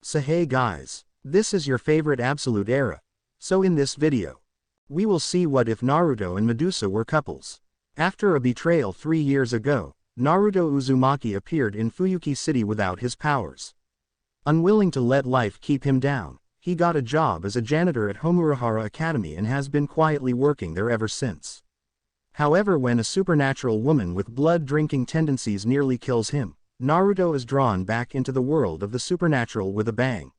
So hey guys, this is your favorite absolute era. So in this video, we will see what if Naruto and Medusa were couples. After a betrayal 3 years ago, Naruto Uzumaki appeared in Fuyuki City without his powers. Unwilling to let life keep him down, he got a job as a janitor at Homurahara Academy and has been quietly working there ever since. However, when a supernatural woman with blood-drinking tendencies nearly kills him, Naruto is drawn back into the world of the supernatural with a bang.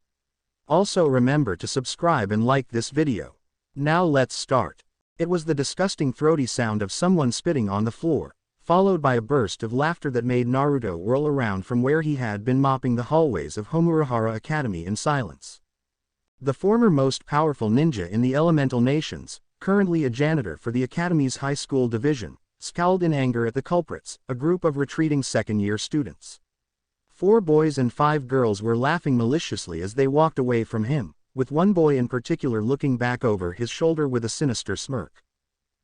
Also remember to subscribe and like this video. Now let's start. It was the disgusting throaty sound of someone spitting on the floor, followed by a burst of laughter that made Naruto whirl around from where he had been mopping the hallways of Homurahara Academy in silence. The former most powerful ninja in the elemental nations, currently a janitor for the Academy's high school division, scowled in anger at the culprits, a group of retreating second-year students. 4 boys and 5 girls were laughing maliciously as they walked away from him, with one boy in particular looking back over his shoulder with a sinister smirk.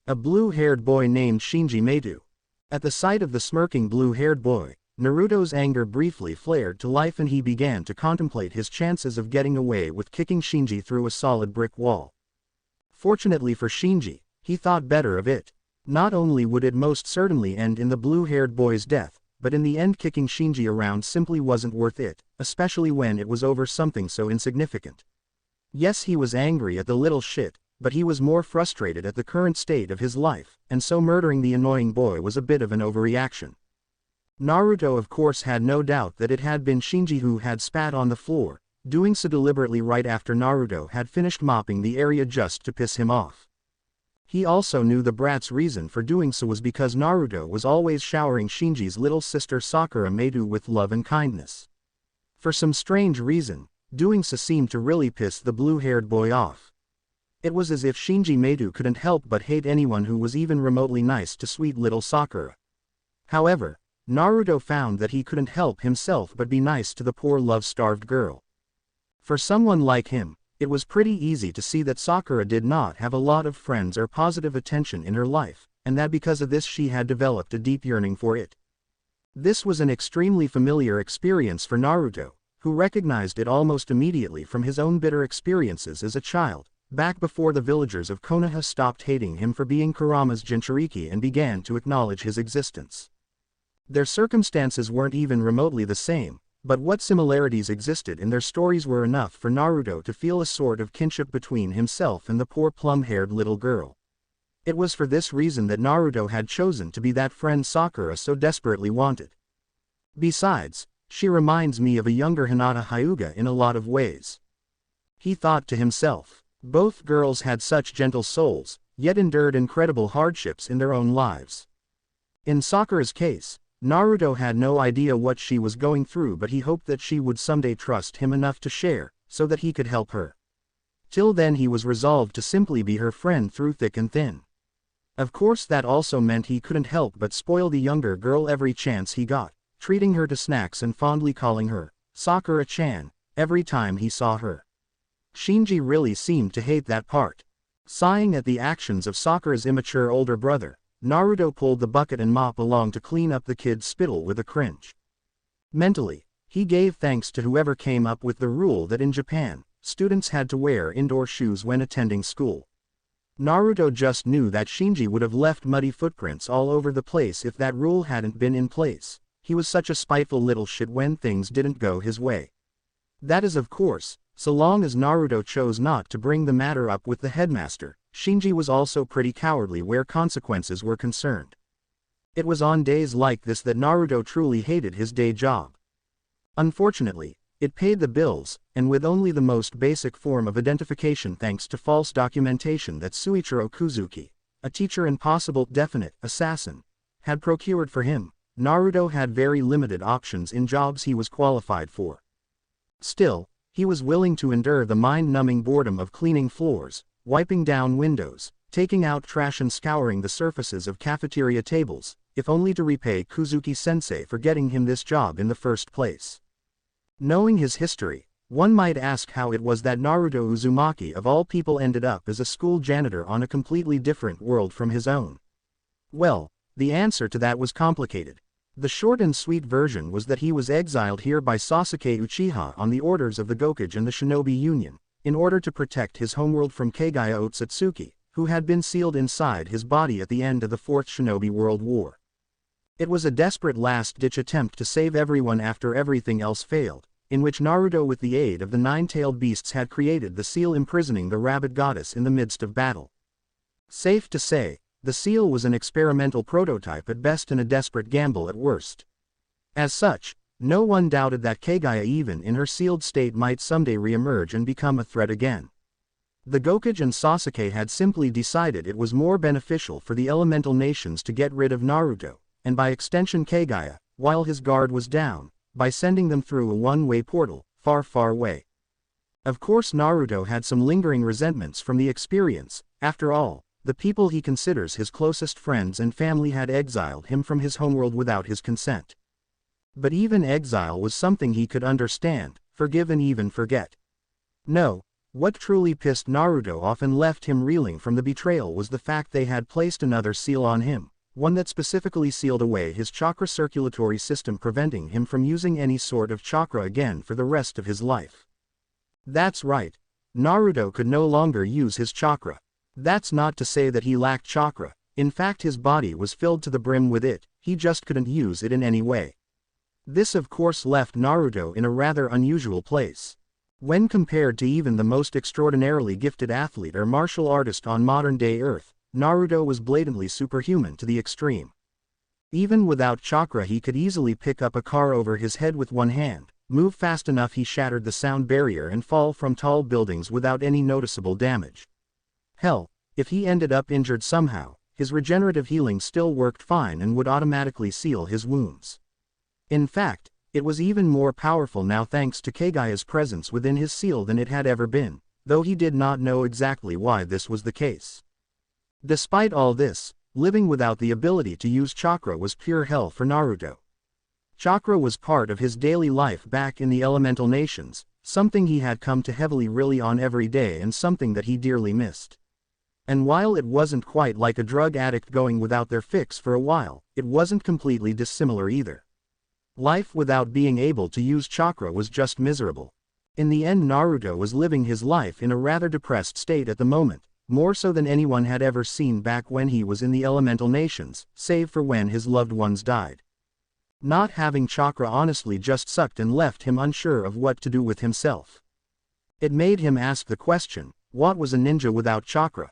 A blue-haired boy named Shinji Medu. At the sight of the smirking blue-haired boy, Naruto's anger briefly flared to life and he began to contemplate his chances of getting away with kicking Shinji through a solid brick wall. Fortunately for Shinji, he thought better of it. Not only would it most certainly end in the blue-haired boy's death, but in the end kicking Shinji around simply wasn't worth it, especially when it was over something so insignificant. Yes, he was angry at the little shit, but he was more frustrated at the current state of his life, and so murdering the annoying boy was a bit of an overreaction. Naruto of course had no doubt that it had been Shinji who had spat on the floor, doing so deliberately right after Naruto had finished mopping the area just to piss him off. He also knew the brat's reason for doing so was because Naruto was always showering Shinji's little sister Sakura Medu with love and kindness. For some strange reason, doing so seemed to really piss the blue-haired boy off. It was as if Shinji Medu couldn't help but hate anyone who was even remotely nice to sweet little Sakura. However, Naruto found that he couldn't help himself but be nice to the poor love-starved girl. For someone like him, it was pretty easy to see that Sakura did not have a lot of friends or positive attention in her life, and that because of this she had developed a deep yearning for it. This was an extremely familiar experience for Naruto, who recognized it almost immediately from his own bitter experiences as a child, back before the villagers of Konoha stopped hating him for being Kurama's Jinchuriki and began to acknowledge his existence. Their circumstances weren't even remotely the same, but what similarities existed in their stories were enough for Naruto to feel a sort of kinship between himself and the poor plum-haired little girl. It was for this reason that Naruto had chosen to be that friend Sakura so desperately wanted. Besides, she reminds me of a younger Hinata Hyuga in a lot of ways. He thought to himself. Both girls had such gentle souls, yet endured incredible hardships in their own lives. In Sakura's case, Naruto had no idea what she was going through, but he hoped that she would someday trust him enough to share, so that he could help her. Till then he was resolved to simply be her friend through thick and thin. Of course that also meant he couldn't help but spoil the younger girl every chance he got, treating her to snacks and fondly calling her Sakura-chan every time he saw her. Shinji really seemed to hate that part. Sighing at the actions of Sakura's immature older brother, Naruto pulled the bucket and mop along to clean up the kid's spittle with a cringe. Mentally, he gave thanks to whoever came up with the rule that in Japan, students had to wear indoor shoes when attending school. Naruto just knew that Shinji would have left muddy footprints all over the place if that rule hadn't been in place. He was such a spiteful little shit when things didn't go his way. That is, of course, so long as Naruto chose not to bring the matter up with the headmaster. Shinji was also pretty cowardly where consequences were concerned. It was on days like this that Naruto truly hated his day job. Unfortunately, it paid the bills, and with only the most basic form of identification thanks to false documentation that Suichiro Kuzuki, a teacher and possible definite assassin, had procured for him, Naruto had very limited options in jobs he was qualified for. Still, he was willing to endure the mind-numbing boredom of cleaning floors, wiping down windows, taking out trash and scouring the surfaces of cafeteria tables, if only to repay Kuzuki-sensei for getting him this job in the first place. Knowing his history, one might ask how it was that Naruto Uzumaki of all people ended up as a school janitor on a completely different world from his own. Well, the answer to that was complicated. The short and sweet version was that he was exiled here by Sasuke Uchiha on the orders of the Gokage and the Shinobi Union, in order to protect his homeworld from Kagaya Otsutsuki, who had been sealed inside his body at the end of the Fourth Shinobi World War. It was a desperate last-ditch attempt to save everyone after everything else failed, in which Naruto with the aid of the nine-tailed beasts had created the seal imprisoning the rabbit goddess in the midst of battle. Safe to say, the seal was an experimental prototype at best and a desperate gamble at worst. As such, no one doubted that Kagaya even in her sealed state might someday re-emerge and become a threat again. The Gokage and Sasuke had simply decided it was more beneficial for the elemental nations to get rid of Naruto, and by extension Kagaya, while his guard was down, by sending them through a one-way portal, far far away. Of course Naruto had some lingering resentments from the experience. After all, the people he considers his closest friends and family had exiled him from his homeworld without his consent. But even exile was something he could understand, forgive and even forget. No, what truly pissed Naruto off and left him reeling from the betrayal was the fact they had placed another seal on him, one that specifically sealed away his chakra circulatory system, preventing him from using any sort of chakra again for the rest of his life. That's right, Naruto could no longer use his chakra. That's not to say that he lacked chakra, in fact his body was filled to the brim with it, he just couldn't use it in any way. This of course left Naruto in a rather unusual place. When compared to even the most extraordinarily gifted athlete or martial artist on modern-day Earth, Naruto was blatantly superhuman to the extreme. Even without chakra he could easily pick up a car over his head with one hand, move fast enough he shattered the sound barrier and fall from tall buildings without any noticeable damage. Hell, if he ended up injured somehow, his regenerative healing still worked fine and would automatically seal his wounds. In fact, it was even more powerful now thanks to Kagaya's presence within his seal than it had ever been, though he did not know exactly why this was the case. Despite all this, living without the ability to use chakra was pure hell for Naruto. Chakra was part of his daily life back in the elemental nations, something he had come to heavily rely on every day and something that he dearly missed. And while it wasn't quite like a drug addict going without their fix for a while, it wasn't completely dissimilar either. Life without being able to use chakra was just miserable. In the end Naruto was living his life in a rather depressed state at the moment, more so than anyone had ever seen back when he was in the elemental nations, save for when his loved ones died. Not having chakra honestly just sucked and left him unsure of what to do with himself. It made him ask the question, what was a ninja without chakra?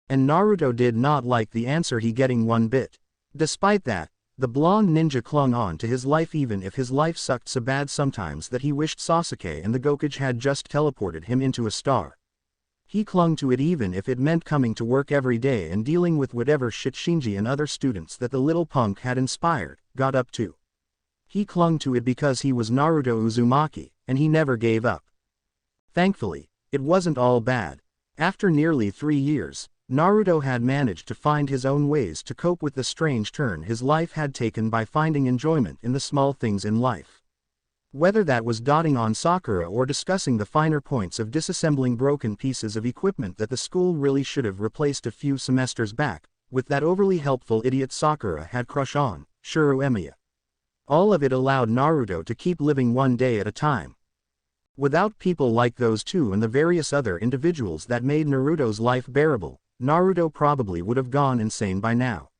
And Naruto did not like the answer he getting one bit. Despite that, the blonde ninja clung on to his life even if his life sucked so bad sometimes that he wished Sasuke and the Gokage had just teleported him into a star. He clung to it even if it meant coming to work every day and dealing with whatever shit Shinji and other students that the little punk had inspired, got up to. He clung to it because he was Naruto Uzumaki, and he never gave up. Thankfully, it wasn't all bad. After nearly 3 years, Naruto had managed to find his own ways to cope with the strange turn his life had taken by finding enjoyment in the small things in life. Whether that was dotting on Sakura or discussing the finer points of disassembling broken pieces of equipment that the school really should have replaced a few semesters back, with that overly helpful idiot Sakura had crush on, Shuru Emiya. All of it allowed Naruto to keep living one day at a time. Without people like those two and the various other individuals that made Naruto's life bearable, Naruto probably would have gone insane by now.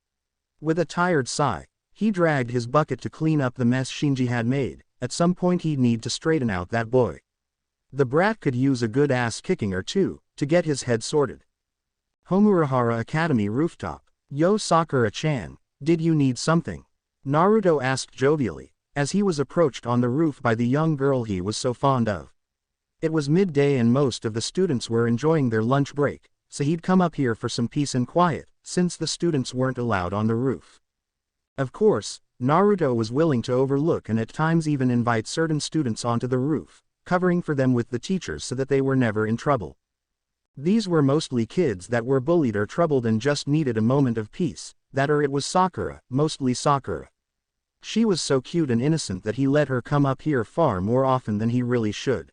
With a tired sigh, he dragged his bucket to clean up the mess Shinji had made. At some point he'd need to straighten out that boy. The brat could use a good ass kicking or two, to get his head sorted. Homurahara Academy rooftop. Yo Sakura-chan, did you need something? Naruto asked jovially, as he was approached on the roof by the young girl he was so fond of. It was midday and most of the students were enjoying their lunch break, so he'd come up here for some peace and quiet, since the students weren't allowed on the roof. Of course, Naruto was willing to overlook and at times even invite certain students onto the roof, covering for them with the teachers so that they were never in trouble. These were mostly kids that were bullied or troubled and just needed a moment of peace, that or it was Sakura, mostly Sakura. She was so cute and innocent that he let her come up here far more often than he really should.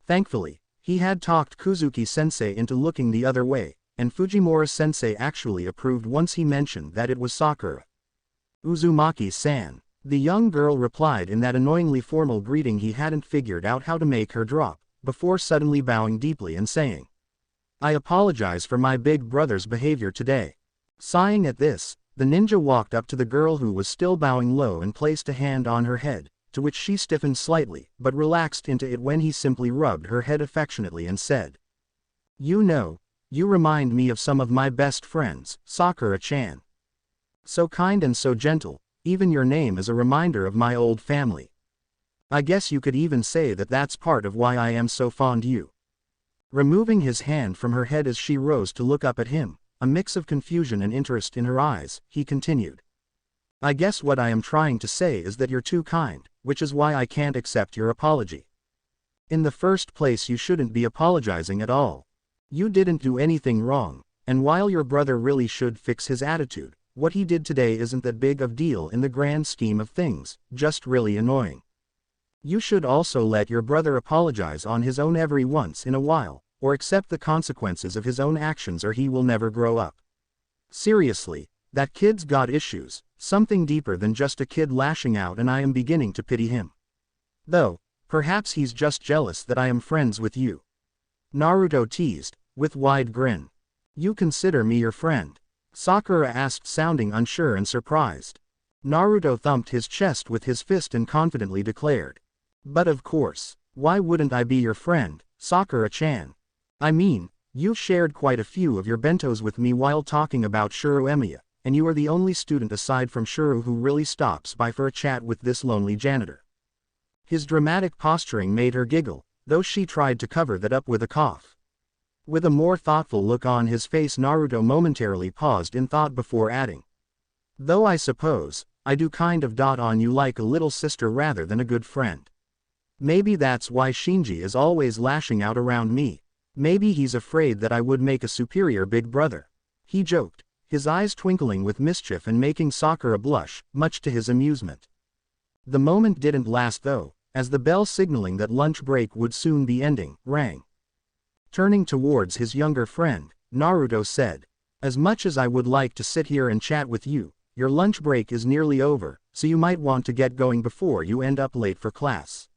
Thankfully, he had talked Kuzuki-sensei into looking the other way, and Fujimura-sensei actually approved once he mentioned that it was Sakura. Uzumaki-san, The young girl replied in that annoyingly formal greeting he hadn't figured out how to make her drop, before suddenly bowing deeply and saying, "I apologize for my big brother's behavior today." Sighing at this, the ninja walked up to the girl who was still bowing low and placed a hand on her head, to which she stiffened slightly, but relaxed into it when he simply rubbed her head affectionately and said, "You know, you remind me of some of my best friends, Sakura-chan. So kind and so gentle, even your name is a reminder of my old family. I guess you could even say that that's part of why I am so fond you." Removing his hand from her head as she rose to look up at him, a mix of confusion and interest in her eyes, he continued, "I guess what I am trying to say is that you're too kind, which is why I can't accept your apology. In the first place, you shouldn't be apologizing at all. You didn't do anything wrong, and while your brother really should fix his attitude, what he did today isn't that big of deal in the grand scheme of things, just really annoying. You should also let your brother apologize on his own every once in a while, or accept the consequences of his own actions, or he will never grow up. Seriously, that kid's got issues, something deeper than just a kid lashing out, and I am beginning to pity him. Though, perhaps he's just jealous that I am friends with you." Naruto teased, with wide grin. "You consider me your friend?" Sakura asked, sounding unsure and surprised. Naruto thumped his chest with his fist and confidently declared, "But of course, why wouldn't I be your friend, Sakura-chan? I mean, you've shared quite a few of your bentos with me while talking about Shuru Emiya, and you are the only student aside from Shuru who really stops by for a chat with this lonely janitor." His dramatic posturing made her giggle, though she tried to cover that up with a cough. With a more thoughtful look on his face, Naruto momentarily paused in thought before adding, "Though I suppose, I do kind of dot on you like a little sister rather than a good friend. Maybe that's why Shinji is always lashing out around me. Maybe he's afraid that I would make a superior big brother," he joked, his eyes twinkling with mischief and making Sakura blush, much to his amusement. The moment didn't last though, as the bell signaling that lunch break would soon be ending, rang. Turning towards his younger friend, Naruto said, "As much as I would like to sit here and chat with you, your lunch break is nearly over, so you might want to get going before you end up late for class.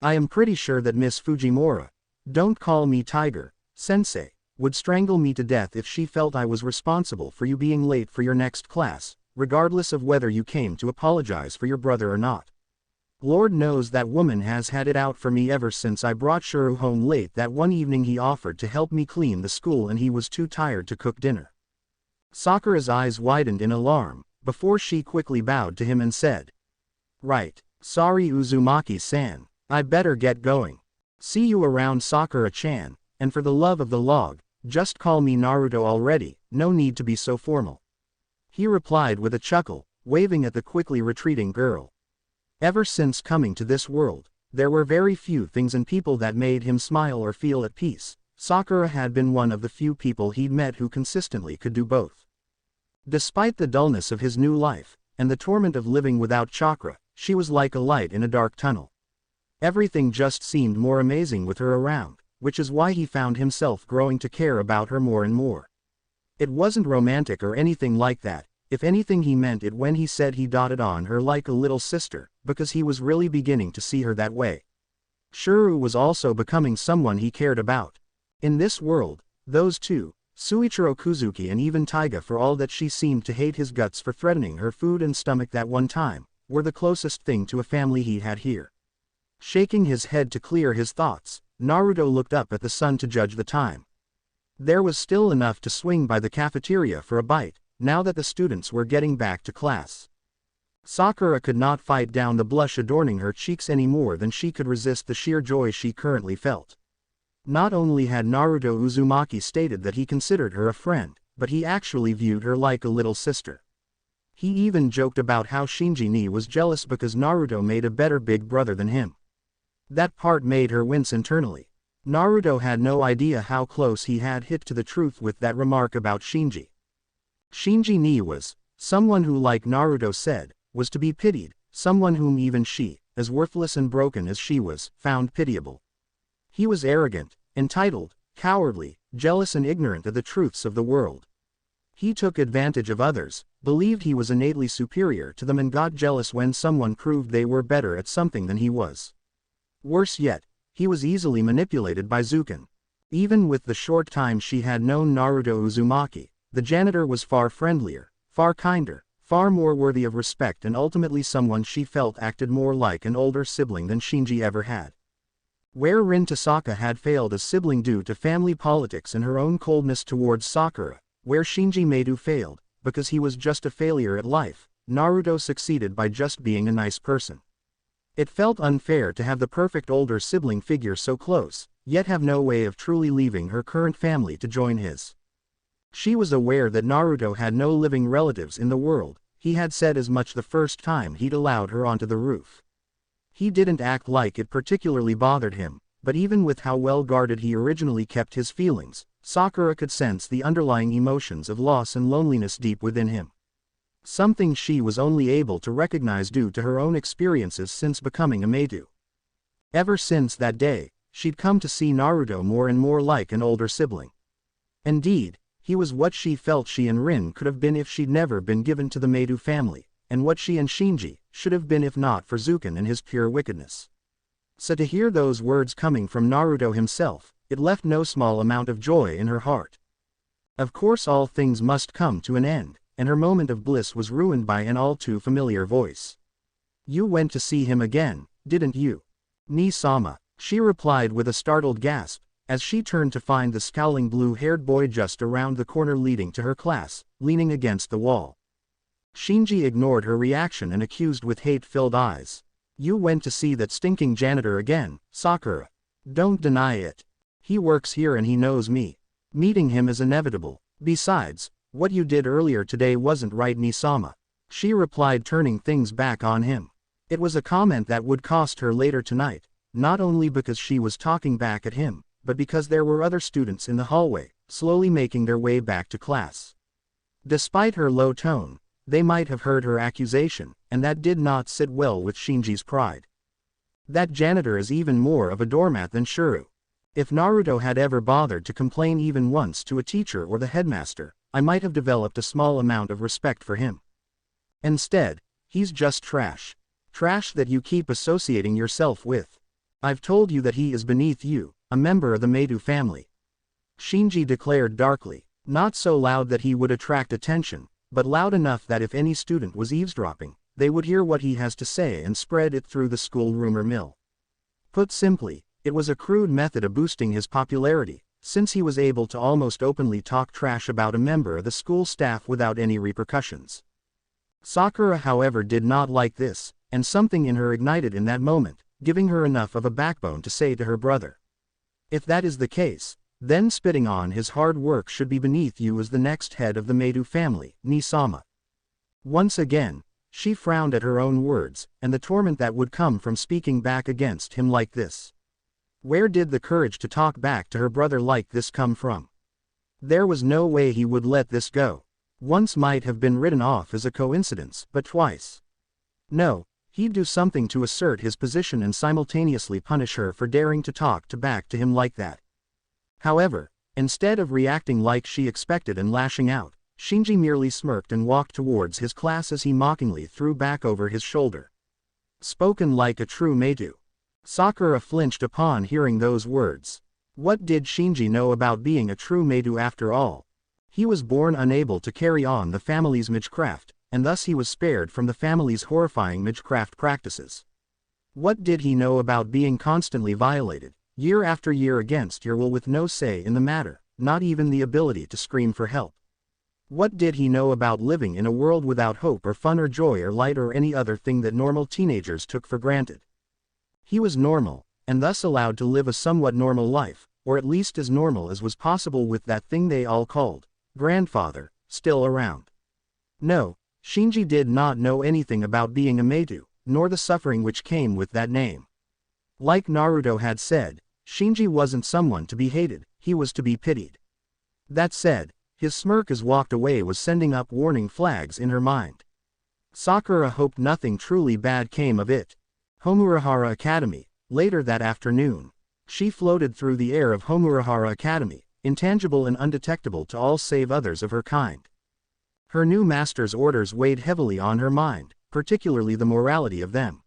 I am pretty sure that Miss Fujimura, don't call me Tiger, Sensei, would strangle me to death if she felt I was responsible for you being late for your next class, regardless of whether you came to apologize for your brother or not. Lord knows that woman has had it out for me ever since I brought Shuru home late that one evening he offered to help me clean the school and he was too tired to cook dinner." Sakura's eyes widened in alarm, before she quickly bowed to him and said, "Right, sorry Uzumaki-san, I better get going. See you around, Sakura-chan, and for the love of the log, just call me Naruto already, no need to be so formal," he replied with a chuckle, waving at the quickly retreating girl. Ever since coming to this world, there were very few things and people that made him smile or feel at peace. Sakura had been one of the few people he'd met who consistently could do both. Despite the dullness of his new life, and the torment of living without chakra, she was like a light in a dark tunnel. Everything just seemed more amazing with her around, which is why he found himself growing to care about her more and more. It wasn't romantic or anything like that. If anything, he meant it when he said he dotted on her like a little sister, because he was really beginning to see her that way. Shuru was also becoming someone he cared about. In this world, those two, Suichiro Kuzuki and even Taiga, for all that she seemed to hate his guts for threatening her food and stomach that one time, were the closest thing to a family he had here. Shaking his head to clear his thoughts, Naruto looked up at the sun to judge the time. There was still enough to swing by the cafeteria for a bite, now that the students were getting back to class. Sakura could not fight down the blush adorning her cheeks any more than she could resist the sheer joy she currently felt. Not only had Naruto Uzumaki stated that he considered her a friend, but he actually viewed her like a little sister. He even joked about how Shinji Ni was jealous because Naruto made a better big brother than him. That part made her wince internally. Naruto had no idea how close he had hit to the truth with that remark about Shinji. Shinji Ni was someone who, like Naruto said, was to be pitied, someone whom even she, as worthless and broken as she was, found pitiable. He was arrogant, entitled, cowardly, jealous and ignorant of the truths of the world. He took advantage of others, believed he was innately superior to them and got jealous when someone proved they were better at something than he was. Worse yet, he was easily manipulated by Zuken. Even with the short time she had known Naruto Uzumaki, the janitor was far friendlier, far kinder, far more worthy of respect and ultimately someone she felt acted more like an older sibling than Shinji ever had. Where Rin Tasaka had failed as sibling due to family politics and her own coldness towards Sakura, where Shinji Medu failed, because he was just a failure at life, Naruto succeeded by just being a nice person. It felt unfair to have the perfect older sibling figure so close, yet have no way of truly leaving her current family to join his. She was aware that Naruto had no living relatives in the world, he had said as much the first time he'd allowed her onto the roof. He didn't act like it particularly bothered him, but even with how well guarded he originally kept his feelings, Sakura could sense the underlying emotions of loss and loneliness deep within him. Something she was only able to recognize due to her own experiences since becoming a Medu. Ever since that day, she'd come to see Naruto more and more like an older sibling. Indeed, he was what she felt she and Rin could have been if she'd never been given to the Medu family, and what she and Shinji should have been if not for Zuken and his pure wickedness. So to hear those words coming from Naruto himself, it left no small amount of joy in her heart. Of course all things must come to an end, and her moment of bliss was ruined by an all too familiar voice. "You went to see him again, didn't you?" "Ni-sama," she replied with a startled gasp, as she turned to find the scowling blue-haired boy just around the corner leading to her class, leaning against the wall. Shinji ignored her reaction and accused with hate-filled eyes. "You went to see that stinking janitor again, Sakura. Don't deny it. He works here and he knows me. Meeting him is inevitable. Besides, what you did earlier today wasn't right, Ni-sama," she replied, turning things back on him. It was a comment that would cost her later tonight, not only because she was talking back at him, but because there were other students in the hallway, slowly making their way back to class. Despite her low tone, they might have heard her accusation, and that did not sit well with Shinji's pride. That janitor is even more of a doormat than Shuru. If Naruto had ever bothered to complain even once to a teacher or the headmaster, I might have developed a small amount of respect for him. Instead, he's just trash. Trash that you keep associating yourself with. I've told you that he is beneath you, a member of the Medu family," Shinji declared darkly, not so loud that he would attract attention, but loud enough that if any student was eavesdropping, they would hear what he has to say and spread it through the school rumor mill. Put simply, it was a crude method of boosting his popularity, since he was able to almost openly talk trash about a member of the school staff without any repercussions. Sakura, however, did not like this, and something in her ignited in that moment, giving her enough of a backbone to say to her brother, "If that is the case, then spitting on his hard work should be beneath you as the next head of the Medu family, Ni-sama." Once again, she frowned at her own words, and the torment that would come from speaking back against him like this. Where did the courage to talk back to her brother like this come from? There was no way he would let this go. Once might have been written off as a coincidence, but twice. No, he'd do something to assert his position and simultaneously punish her for daring to talk back to him like that. However, instead of reacting like she expected and lashing out, Shinji merely smirked and walked towards his class as he mockingly threw back over his shoulder. "Spoken like a true Medu." Sakura flinched upon hearing those words. What did Shinji know about being a true Medu after all? He was born unable to carry on the family's magecraft, and thus he was spared from the family's horrifying magecraft practices. What did he know about being constantly violated, year after year against your will with no say in the matter, not even the ability to scream for help? What did he know about living in a world without hope or fun or joy or light or any other thing that normal teenagers took for granted? He was normal, and thus allowed to live a somewhat normal life, or at least as normal as was possible with that thing they all called grandfather still around. No, Shinji did not know anything about being a Medu, nor the suffering which came with that name. Like Naruto had said, Shinji wasn't someone to be hated, he was to be pitied. That said, his smirk as walked away was sending up warning flags in her mind. Sakura hoped nothing truly bad came of it. Homurahara Academy, later that afternoon. She floated through the air of Homurahara Academy, intangible and undetectable to all save others of her kind. Her new master's orders weighed heavily on her mind, particularly the morality of them.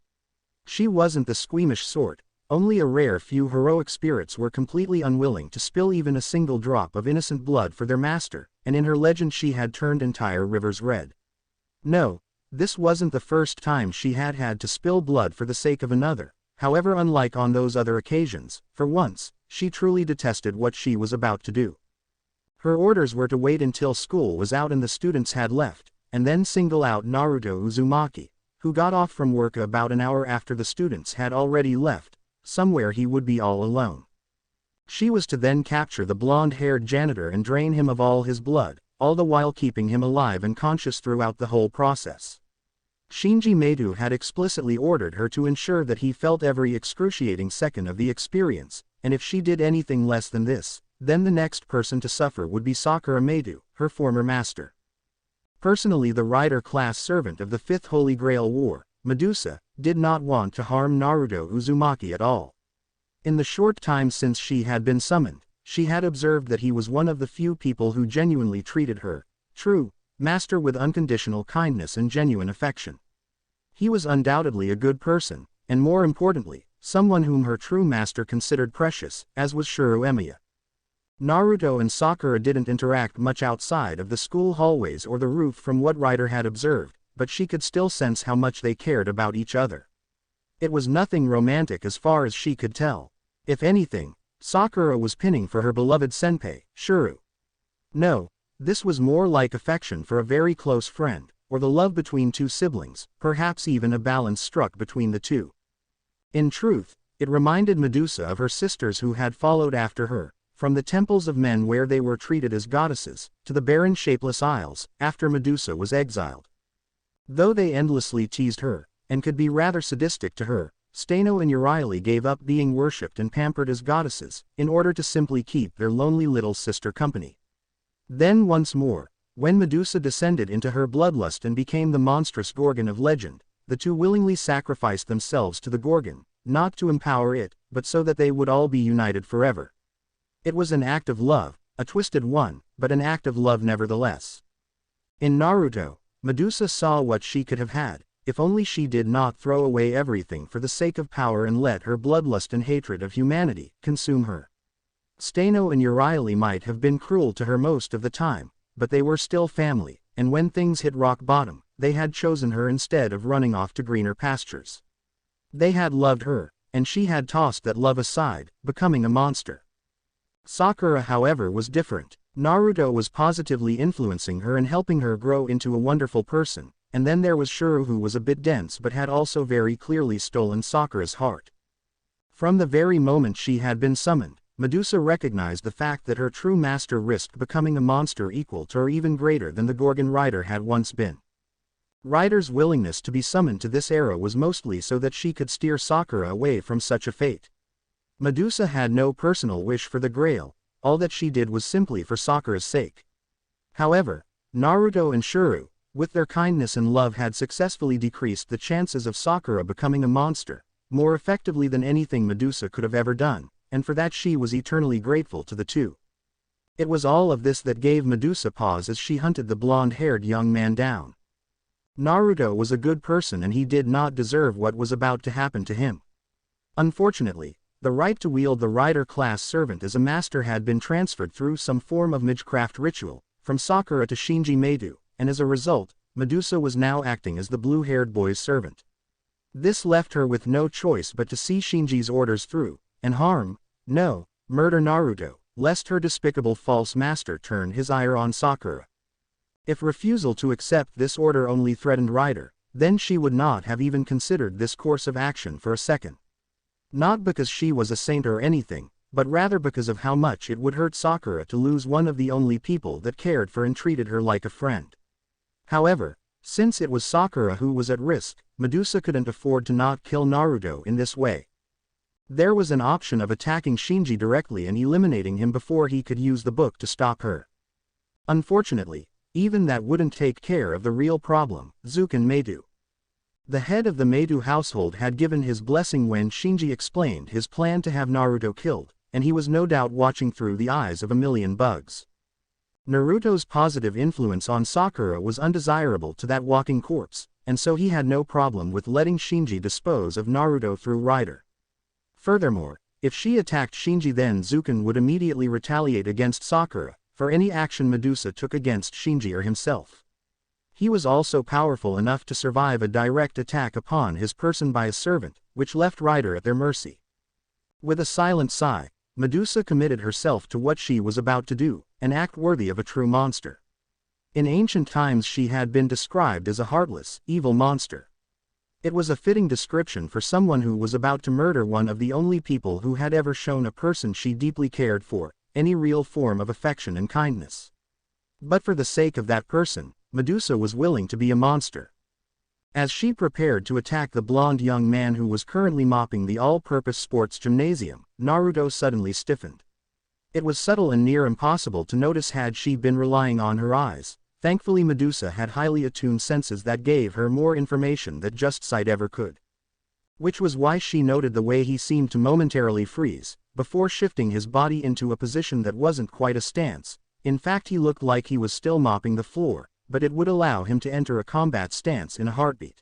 She wasn't the squeamish sort. Only a rare few heroic spirits were completely unwilling to spill even a single drop of innocent blood for their master, and in her legend she had turned entire rivers red. No, this wasn't the first time she had had to spill blood for the sake of another. However, unlike on those other occasions, for once, she truly detested what she was about to do. Her orders were to wait until school was out and the students had left, and then single out Naruto Uzumaki, who got off from work about an hour after the students had already left. Somewhere he would be all alone. She was to then capture the blonde-haired janitor and drain him of all his blood, all the while keeping him alive and conscious throughout the whole process. Shinji Medu had explicitly ordered her to ensure that he felt every excruciating second of the experience, and if she did anything less than this, then the next person to suffer would be Sakura Medu, her former master. Personally, the rider-class servant of the Fifth Holy Grail War, Medusa, did not want to harm Naruto Uzumaki at all. In the short time since she had been summoned, she had observed that he was one of the few people who genuinely treated her, true master, with unconditional kindness and genuine affection. He was undoubtedly a good person, and more importantly, someone whom her true master considered precious, as was Shuru Emiya. Naruto and Sakura didn't interact much outside of the school hallways or the roof from what Ryder had observed, but she could still sense how much they cared about each other. It was nothing romantic as far as she could tell. If anything, Sakura was pining for her beloved senpai, Shuru. No, this was more like affection for a very close friend, or the love between two siblings, perhaps even a balance struck between the two. In truth, it reminded Medusa of her sisters who had followed after her, from the temples of men where they were treated as goddesses, to the barren shapeless isles, after Medusa was exiled. Though they endlessly teased her, and could be rather sadistic to her, Stano and Euryale gave up being worshipped and pampered as goddesses, in order to simply keep their lonely little sister company. Then once more, when Medusa descended into her bloodlust and became the monstrous Gorgon of legend, the two willingly sacrificed themselves to the Gorgon, not to empower it, but so that they would all be united forever. It was an act of love, a twisted one, but an act of love nevertheless. In Naruto, Medusa saw what she could have had, if only she did not throw away everything for the sake of power and let her bloodlust and hatred of humanity consume her. Stano and Euryale might have been cruel to her most of the time, but they were still family, and when things hit rock bottom, they had chosen her instead of running off to greener pastures. They had loved her, and she had tossed that love aside, becoming a monster. Sakura, however, was different. Naruto was positively influencing her and helping her grow into a wonderful person, and then there was Shuru, who was a bit dense but had also very clearly stolen Sakura's heart. From the very moment she had been summoned, Medusa recognized the fact that her true master risked becoming a monster equal to or even greater than the Gorgon Rider had once been. Ryder's willingness to be summoned to this era was mostly so that she could steer Sakura away from such a fate. Medusa had no personal wish for the Grail, all that she did was simply for Sakura's sake. However, Naruto and Shuru, with their kindness and love, had successfully decreased the chances of Sakura becoming a monster, more effectively than anything Medusa could have ever done, and for that she was eternally grateful to the two. It was all of this that gave Medusa pause as she hunted the blonde-haired young man down. Naruto was a good person and he did not deserve what was about to happen to him. Unfortunately, the right to wield the rider-class servant as a master had been transferred through some form of magecraft ritual, from Sakura to Shinji Medu, and as a result, Medusa was now acting as the blue-haired boy's servant. This left her with no choice but to see Shinji's orders through, and murder Naruto, lest her despicable false master turn his ire on Sakura. If refusal to accept this order only threatened Ryder, then she would not have even considered this course of action for a second. Not because she was a saint or anything, but rather because of how much it would hurt Sakura to lose one of the only people that cared for and treated her like a friend. However, since it was Sakura who was at risk, Medusa couldn't afford to not kill Naruto in this way. There was an option of attacking Shinji directly and eliminating him before he could use the book to stop her. Unfortunately, even that wouldn't take care of the real problem, Zuken Medu. The head of the Medu household had given his blessing when Shinji explained his plan to have Naruto killed, and he was no doubt watching through the eyes of a million bugs. Naruto's positive influence on Sakura was undesirable to that walking corpse, and so he had no problem with letting Shinji dispose of Naruto through Rider. Furthermore, if she attacked Shinji, then Zuken would immediately retaliate against Sakura, for any action Medusa took against Shinji or himself. He was also powerful enough to survive a direct attack upon his person by a servant, which left Rider at their mercy. With a silent sigh, Medusa committed herself to what she was about to do, an act worthy of a true monster. In ancient times she had been described as a heartless, evil monster. It was a fitting description for someone who was about to murder one of the only people who had ever shown a person she deeply cared for any real form of affection and kindness. But for the sake of that person, Medusa was willing to be a monster. As she prepared to attack the blonde young man who was currently mopping the all-purpose sports gymnasium, Naruto suddenly stiffened. It was subtle and near impossible to notice had she been relying on her eyes. Thankfully Medusa had highly attuned senses that gave her more information than just sight ever could. Which was why she noted the way he seemed to momentarily freeze, before shifting his body into a position that wasn't quite a stance. In fact, he looked like he was still mopping the floor, but it would allow him to enter a combat stance in a heartbeat.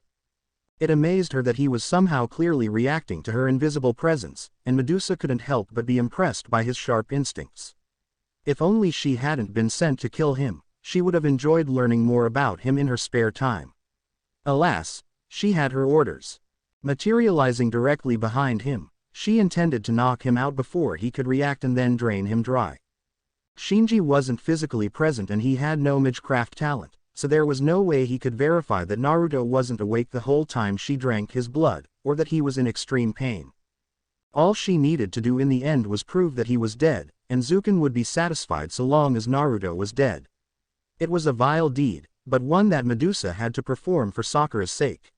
It amazed her that he was somehow clearly reacting to her invisible presence, and Medusa couldn't help but be impressed by his sharp instincts. If only she hadn't been sent to kill him, she would have enjoyed learning more about him in her spare time. Alas, she had her orders. Materializing directly behind him, she intended to knock him out before he could react and then drain him dry. Shinji wasn't physically present and he had no magecraft talent, so there was no way he could verify that Naruto wasn't awake the whole time she drank his blood, or that he was in extreme pain. All she needed to do in the end was prove that he was dead, and Zuken would be satisfied so long as Naruto was dead. It was a vile deed, but one that Medusa had to perform for Sakura's sake.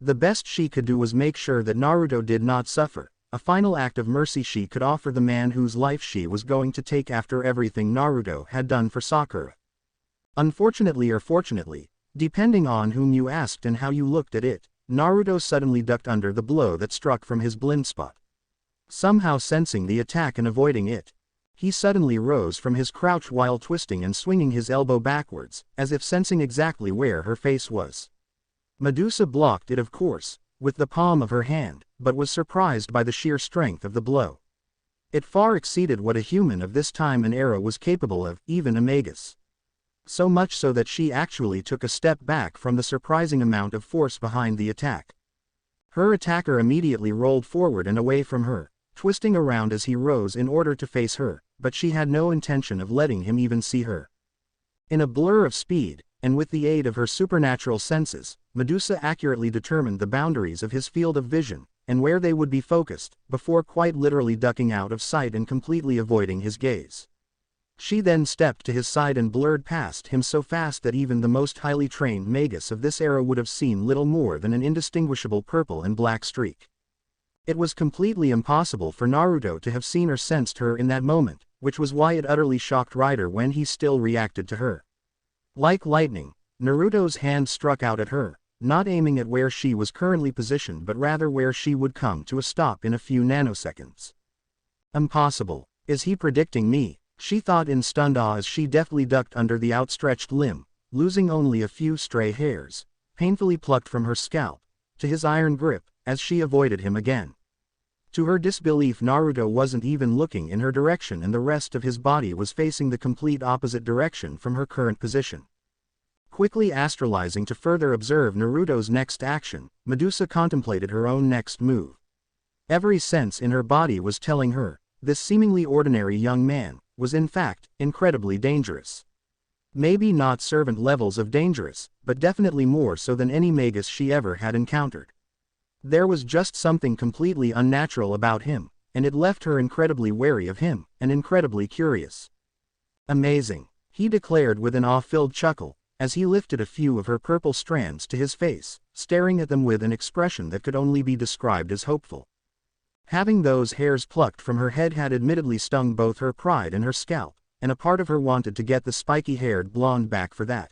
The best she could do was make sure that Naruto did not suffer, a final act of mercy she could offer the man whose life she was going to take after everything Naruto had done for Sakura. Unfortunately or fortunately, depending on whom you asked and how you looked at it, Naruto suddenly ducked under the blow that struck from his blind spot. Somehow sensing the attack and avoiding it, he suddenly rose from his crouch while twisting and swinging his elbow backwards, as if sensing exactly where her face was. Medusa blocked it, of course, with the palm of her hand, but was surprised by the sheer strength of the blow. It far exceeded what a human of this time and era was capable of, even a magus. So much so that she actually took a step back from the surprising amount of force behind the attack. Her attacker immediately rolled forward and away from her, twisting around as he rose in order to face her, but she had no intention of letting him even see her. In a blur of speed, and with the aid of her supernatural senses, Medusa accurately determined the boundaries of his field of vision, and where they would be focused, before quite literally ducking out of sight and completely avoiding his gaze. She then stepped to his side and blurred past him so fast that even the most highly trained magus of this era would have seen little more than an indistinguishable purple and black streak. It was completely impossible for Naruto to have seen or sensed her in that moment, which was why it utterly shocked Rider when he still reacted to her. Like lightning, Naruto's hand struck out at her, not aiming at where she was currently positioned but rather where she would come to a stop in a few nanoseconds. Impossible. Is he predicting me? She thought in stunned awe as she deftly ducked under the outstretched limb, losing only a few stray hairs, painfully plucked from her scalp, to his iron grip, as she avoided him again. To her disbelief, Naruto wasn't even looking in her direction and the rest of his body was facing the complete opposite direction from her current position. Quickly astralizing to further observe Naruto's next action, Medusa contemplated her own next move. Every sense in her body was telling her, this seemingly ordinary young man was in fact incredibly dangerous. Maybe not servant levels of dangerous, but definitely more so than any magus she ever had encountered. There was just something completely unnatural about him, and it left her incredibly wary of him, and incredibly curious. Amazing, he declared with an awe-filled chuckle, as he lifted a few of her purple strands to his face, staring at them with an expression that could only be described as hopeful. Having those hairs plucked from her head had admittedly stung both her pride and her scalp, and a part of her wanted to get the spiky-haired blonde back for that.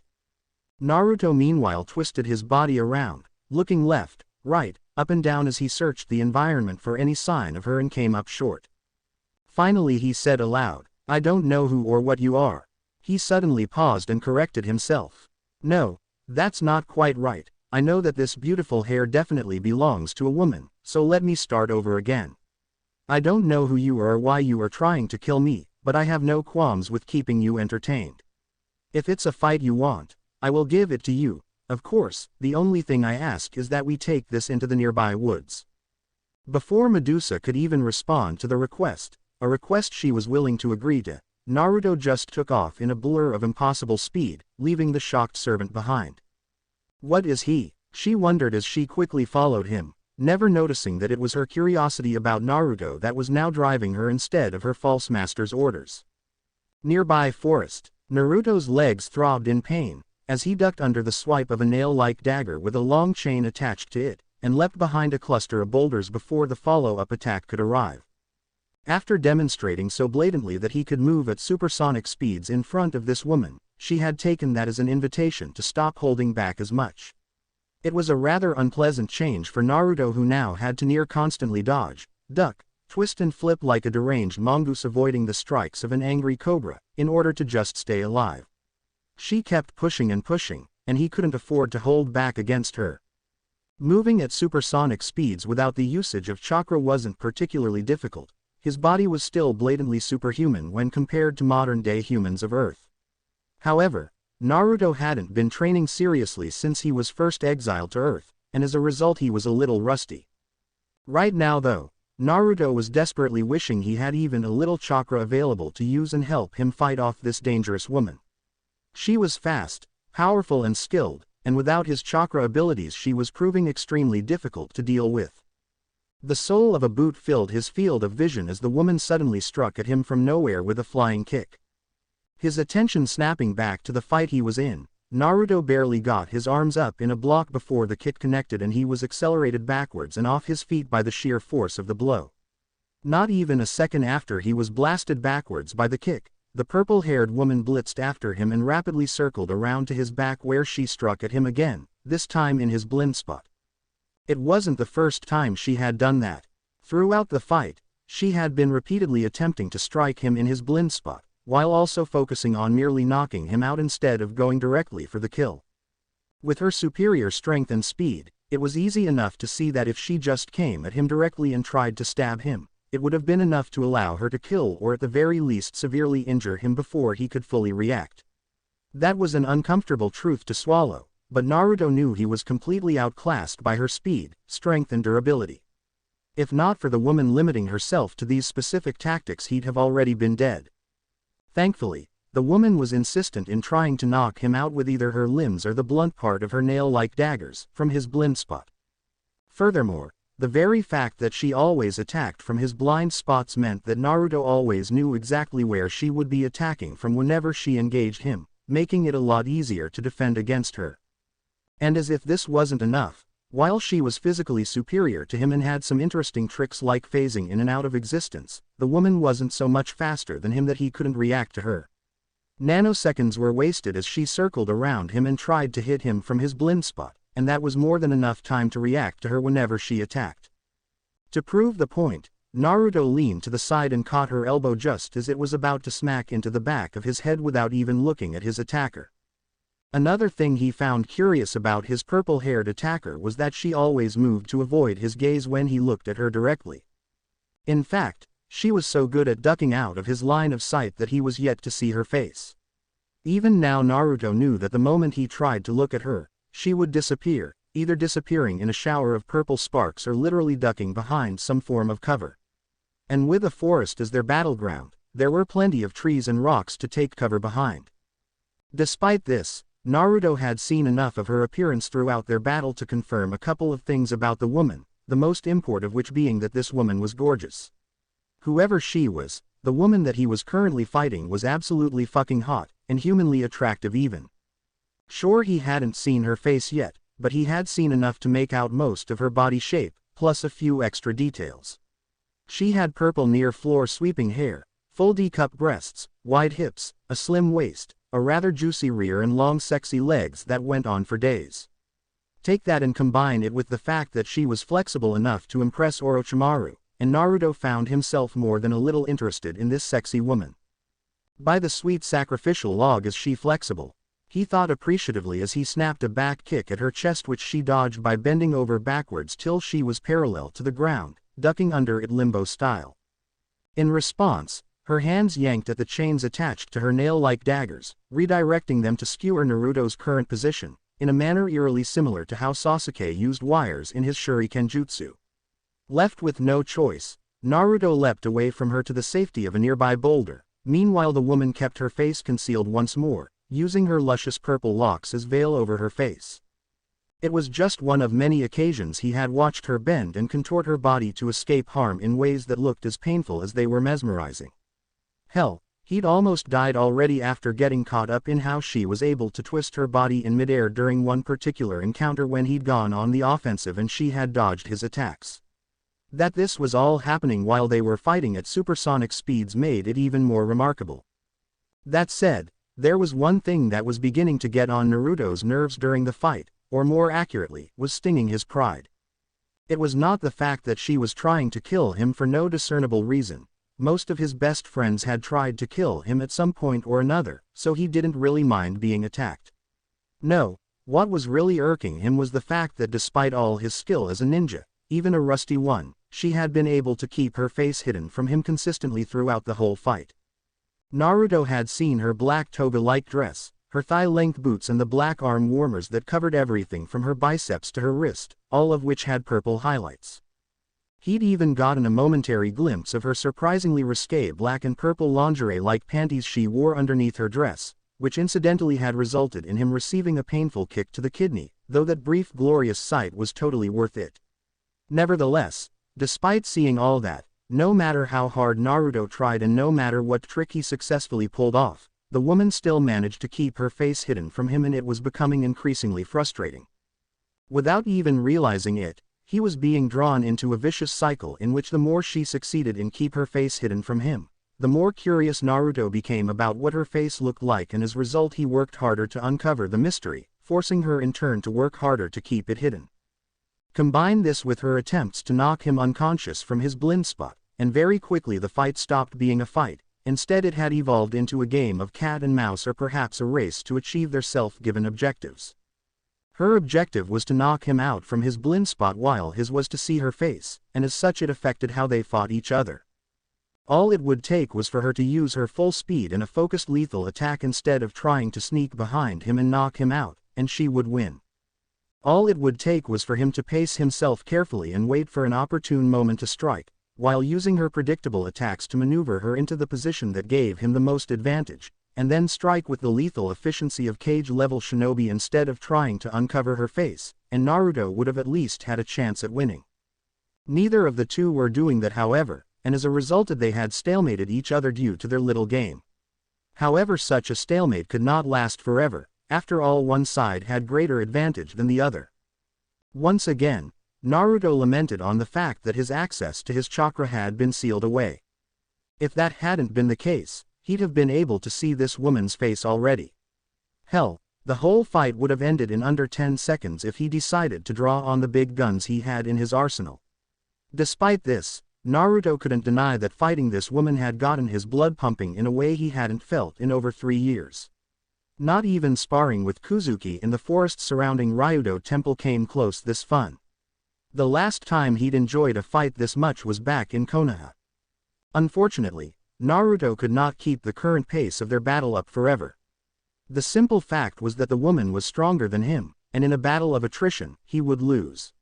Naruto meanwhile twisted his body around, looking left, right, up and down as he searched the environment for any sign of her and came up short. Finally he said aloud, "I don't know who or what you are." He suddenly paused and corrected himself. No, that's not quite right. I know that this beautiful hair definitely belongs to a woman, so let me start over again. I don't know who you are or why you are trying to kill me, but I have no qualms with keeping you entertained. If it's a fight you want, I will give it to you. Of course, the only thing I ask is that we take this into the nearby woods. Before Medusa could even respond to the request, a request she was willing to agree to, Naruto just took off in a blur of impossible speed, leaving the shocked servant behind. What is he? She wondered as she quickly followed him, never noticing that it was her curiosity about Naruto that was now driving her instead of her false master's orders. Nearby forest, Naruto's legs throbbed in pain, as he ducked under the swipe of a nail-like dagger with a long chain attached to it, and leapt behind a cluster of boulders before the follow-up attack could arrive. After demonstrating so blatantly that he could move at supersonic speeds in front of this woman, she had taken that as an invitation to stop holding back as much. It was a rather unpleasant change for Naruto, who now had to near constantly dodge, duck, twist and flip like a deranged mongoose, avoiding the strikes of an angry cobra, in order to just stay alive. She kept pushing and pushing, and he couldn't afford to hold back against her. Moving at supersonic speeds without the usage of chakra wasn't particularly difficult. His body was still blatantly superhuman when compared to modern-day humans of Earth. However, Naruto hadn't been training seriously since he was first exiled to Earth, and as a result he was a little rusty. Right now though, Naruto was desperately wishing he had even a little chakra available to use and help him fight off this dangerous woman. She was fast, powerful and skilled, and without his chakra abilities she was proving extremely difficult to deal with. The sole of a boot filled his field of vision as the woman suddenly struck at him from nowhere with a flying kick. His attention snapping back to the fight he was in, Naruto barely got his arms up in a block before the kick connected and he was accelerated backwards and off his feet by the sheer force of the blow. Not even a second after he was blasted backwards by the kick, the purple-haired woman blitzed after him and rapidly circled around to his back, where she struck at him again, this time in his blind spot. It wasn't the first time she had done that. Throughout the fight, she had been repeatedly attempting to strike him in his blind spot, while also focusing on merely knocking him out instead of going directly for the kill. With her superior strength and speed, it was easy enough to see that if she just came at him directly and tried to stab him, it would have been enough to allow her to kill or at the very least severely injure him before he could fully react. That was an uncomfortable truth to swallow, but Naruto knew he was completely outclassed by her speed, strength and durability. If not for the woman limiting herself to these specific tactics, he'd have already been dead. Thankfully, the woman was insistent in trying to knock him out with either her limbs or the blunt part of her nail-like daggers, from his blind spot. Furthermore, the very fact that she always attacked from his blind spots meant that Naruto always knew exactly where she would be attacking from whenever she engaged him, making it a lot easier to defend against her. And as if this wasn't enough, while she was physically superior to him and had some interesting tricks like phasing in and out of existence, the woman wasn't so much faster than him that he couldn't react to her. Nanoseconds were wasted as she circled around him and tried to hit him from his blind spot, and that was more than enough time to react to her whenever she attacked. To prove the point, Naruto leaned to the side and caught her elbow just as it was about to smack into the back of his head without even looking at his attacker. Another thing he found curious about his purple-haired attacker was that she always moved to avoid his gaze when he looked at her directly. In fact, she was so good at ducking out of his line of sight that he was yet to see her face. Even now Naruto knew that the moment he tried to look at her, she would disappear, either disappearing in a shower of purple sparks or literally ducking behind some form of cover. And with a forest as their battleground, there were plenty of trees and rocks to take cover behind. Despite this, Naruto had seen enough of her appearance throughout their battle to confirm a couple of things about the woman, the most important of which being that this woman was gorgeous. Whoever she was, the woman that he was currently fighting was absolutely fucking hot, and humanly attractive even. Sure, he hadn't seen her face yet, but he had seen enough to make out most of her body shape, plus a few extra details. She had purple near-floor sweeping hair, full D-cup breasts, wide hips, a slim waist, a rather juicy rear and long sexy legs that went on for days. Take that and combine it with the fact that she was flexible enough to impress Orochimaru, and Naruto found himself more than a little interested in this sexy woman. By the sweet sacrificial log is she flexible, he thought appreciatively as he snapped a back kick at her chest which she dodged by bending over backwards till she was parallel to the ground, ducking under it limbo style. In response, her hands yanked at the chains attached to her nail-like daggers, redirecting them to skewer Naruto's current position, in a manner eerily similar to how Sasuke used wires in his shuriken jutsu. Left with no choice, Naruto leapt away from her to the safety of a nearby boulder. Meanwhile the woman kept her face concealed once more, using her luscious purple locks as veil over her face. It was just one of many occasions he had watched her bend and contort her body to escape harm in ways that looked as painful as they were mesmerizing. Hell, he'd almost died already after getting caught up in how she was able to twist her body in midair during one particular encounter when he'd gone on the offensive and she had dodged his attacks. That this was all happening while they were fighting at supersonic speeds made it even more remarkable. That said, there was one thing that was beginning to get on Naruto's nerves during the fight, or more accurately, was stinging his pride. It was not the fact that she was trying to kill him for no discernible reason. Most of his best friends had tried to kill him at some point or another, so he didn't really mind being attacked. No, what was really irking him was the fact that despite all his skill as a ninja, even a rusty one, she had been able to keep her face hidden from him consistently throughout the whole fight. Naruto had seen her black toga-like dress, her thigh-length boots and the black arm warmers that covered everything from her biceps to her wrist, all of which had purple highlights. He'd even gotten a momentary glimpse of her surprisingly risque black and purple lingerie-like panties she wore underneath her dress, which incidentally had resulted in him receiving a painful kick to the kidney, though that brief glorious sight was totally worth it. Nevertheless, despite seeing all that, no matter how hard Naruto tried and no matter what trick he successfully pulled off, the woman still managed to keep her face hidden from him and it was becoming increasingly frustrating. Without even realizing it, he was being drawn into a vicious cycle in which the more she succeeded in keep her face hidden from him, the more curious Naruto became about what her face looked like and as a result he worked harder to uncover the mystery, forcing her in turn to work harder to keep it hidden. Combine this with her attempts to knock him unconscious from his blind spot, and very quickly the fight stopped being a fight. Instead it had evolved into a game of cat and mouse or perhaps a race to achieve their self-given objectives. Her objective was to knock him out from his blind spot while his was to see her face, and as such it affected how they fought each other. All it would take was for her to use her full speed in a focused lethal attack instead of trying to sneak behind him and knock him out, and she would win. All it would take was for him to pace himself carefully and wait for an opportune moment to strike, while using her predictable attacks to maneuver her into the position that gave him the most advantage, and then strike with the lethal efficiency of cage-level shinobi instead of trying to uncover her face, and Naruto would have at least had a chance at winning. Neither of the two were doing that however, and as a result they had stalemated each other due to their little game. However, such a stalemate could not last forever. After all, one side had greater advantage than the other. Once again, Naruto lamented on the fact that his access to his chakra had been sealed away. If that hadn't been the case, he'd have been able to see this woman's face already. Hell, the whole fight would have ended in under 10 seconds if he decided to draw on the big guns he had in his arsenal. Despite this, Naruto couldn't deny that fighting this woman had gotten his blood pumping in a way he hadn't felt in over 3 years. Not even sparring with Kuzuki in the forest surrounding Ryudo Temple came close this fun. The last time he'd enjoyed a fight this much was back in Konoha. Unfortunately, Naruto could not keep the current pace of their battle up forever. The simple fact was that the woman was stronger than him, and in a battle of attrition, he would lose.